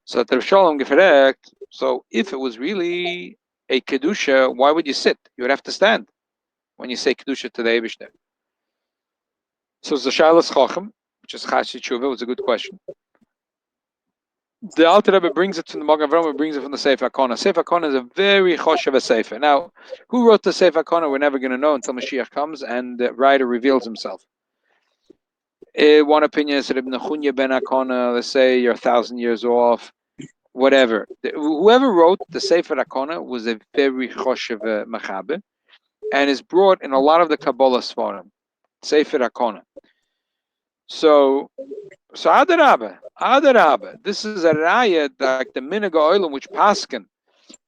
So that Rav Shalom gefragt. So if it was really a kedusha, why would you sit? You would have to stand when you say kedusha to the Eibishter. So the Shailas Chacham, which is Chashi Tshuva, was a good question. The Alter Rebbe brings it from the Magen Avraham, brings it from the Sefer HaKona. Sefer HaKona is a very choshev sefer. Now, who wrote the Sefer HaKona? We're never going to know until Mashiach comes and the writer reveals himself. One opinion is that Ibn Chunya ben HaKona, let's say you're 1,000 years off, whatever. Whoever wrote the Sefer HaKona was a very choshev mechaber, and is brought in a lot of the Kabbalah Svarim. Sefer HaKona. So Adarabba. This is a raya like the Minhag Olam, which paskin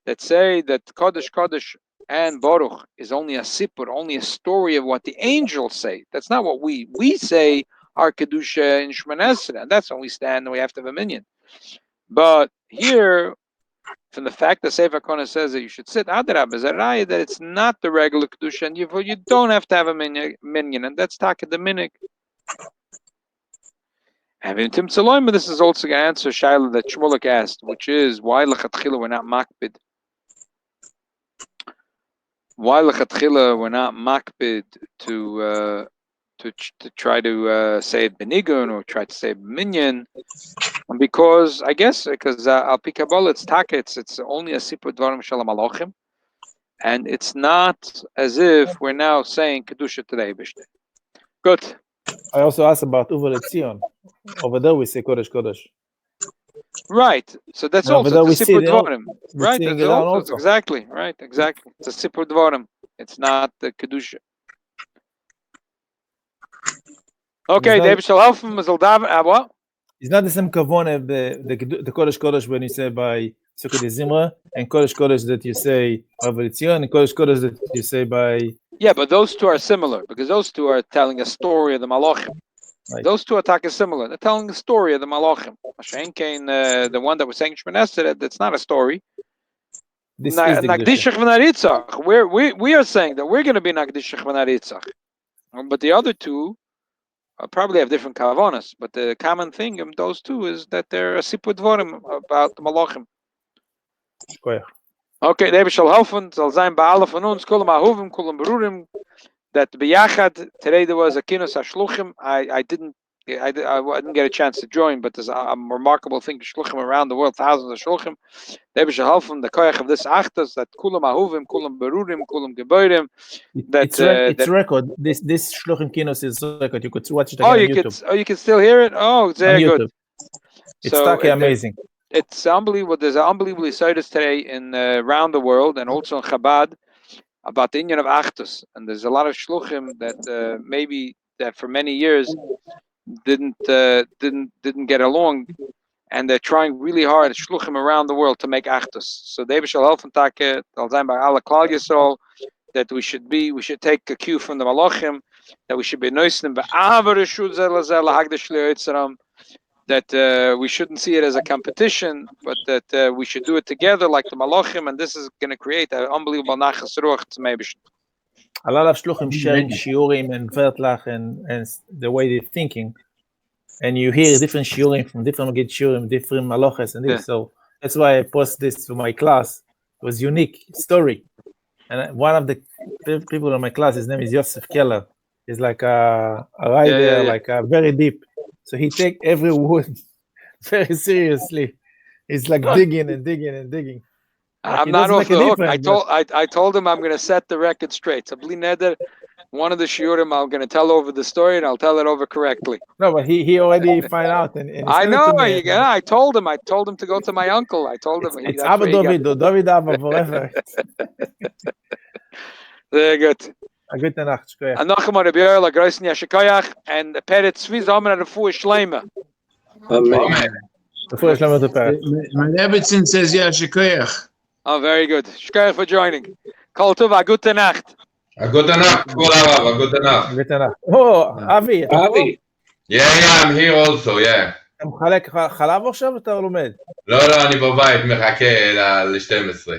that say that Kodesh and Baruch is only a sipur, only a story of what the angels say. That's not what we say. Our kedusha in Shemona Esrei, and that's when we stand and we have to have a minyan. But here, from the fact that Sefer HaKona says that you should sit, Adarabba is a raya that it's not the regular kedusha, and you don't have to have a minyan, and that's taka the minhag. And in Tim Tzaloim, this is also going to answer Shaila that Shmulik asked, which is why lechatchila we're not makpid. Why lechatchila we're not makpid to try to say it benigun or try to say it minyan, because I guess because al pi Kabbalah it's taka, it's only a sipur dvarim shalom alochim, and it's not as if we're now saying kedusha today. Good. I also asked about Uva Letzion. Over there we say Kodesh. Right. So that's and also the sipur dvarim. Right. That's also exactly right. Exactly. It's a sipur dvarim. It's not the kedusha. Okay. David shall help him. What? It's not the same kavone the Kodesh when you say by Sukkot Zimra, and Kodesh that you say by Letzion, and Kodesh that you say by. Yeah, but those two are similar because those two are telling a story of the Malachim. Right. Those two attacks are similar. They're telling the story of the Malachim. The one that was saying Shemona Esrei, that's not a story. This is Nagdishach v'Naritzach. We are saying that we're going to be Nagdishach v'Naritzach. But the other two probably have different kavanas. But the common thing of those two is that they're a sipur dvarim about the Malachim. Okay, Rebbe shall helfen, soll sein bei alle von uns, kulam ahuvim, kulam berurim, that biyachad, today there was a kinus hashluchim, I didn't get a chance to join, but there's a remarkable thing, shluchim around the world, thousands of shluchim. Rebbe shall helfen, the koyach of this achtas, that kulam ahuvim, kulam berurim, kulam geboirim, It's record. This shluchim kinus is record. You could watch it again on YouTube. You can still hear it? Oh, it's very good. It's amazing. It's unbelievable. There's an unbelievable service today in around the world, and also in Chabad, about the Iyun of Achdus. And there's a lot of shluchim that maybe that for many years didn't get along, and they're trying really hard at shluchim around the world to make Achdus. So David shall help and al zayin by Allah Klal Yisrael, that we should take a cue from the Malachim, that we should be noisnim ba'avar reshut zel lazel lahagdash le'yitzaram, that we shouldn't see it as a competition, but that we should do it together like the Malachim, and this is going to create an unbelievable nachas ruach to Meibishn. A lot of shluchim sharing shiurim and vertlach and the way they're thinking, and you hear different shiurim from different magid shiurim, different malachas, and this. So that's why I post this to my class. It was unique story, and one of the people in my class, his name is Yosef Keller. He's like a rider, like a very deep. So he take every word very seriously. He's like digging and digging and digging. Like I'm not off the hook. I told him I'm going to set the record straight. So Bli Neder, one of the shiurim, I'm going to tell over the story, and I'll tell it over correctly. No, but he already find out. And I know. I told him to go to my uncle. I told him. It's Abba David Abba forever. Very good. A good Nacht. And noch einmal Rabbi Yoel, a großen Yashikoyach, and the Peret Tzvi Zomer Refuah Shleima. Amen. Refuah Shleima to Peret. My Rebbetzin says Yashikoyach. Oh, very good. Shkoyach for joining. Kol Tov, a gute Nacht. A gute Nacht, Kol Arav, a gute Nacht. Gute Nacht. Oh, Avi. Yeah, I'm here also, yeah. אתה מחלק חלב עכשיו או אתה לומד? לא, אני בבית מחכה ל-12.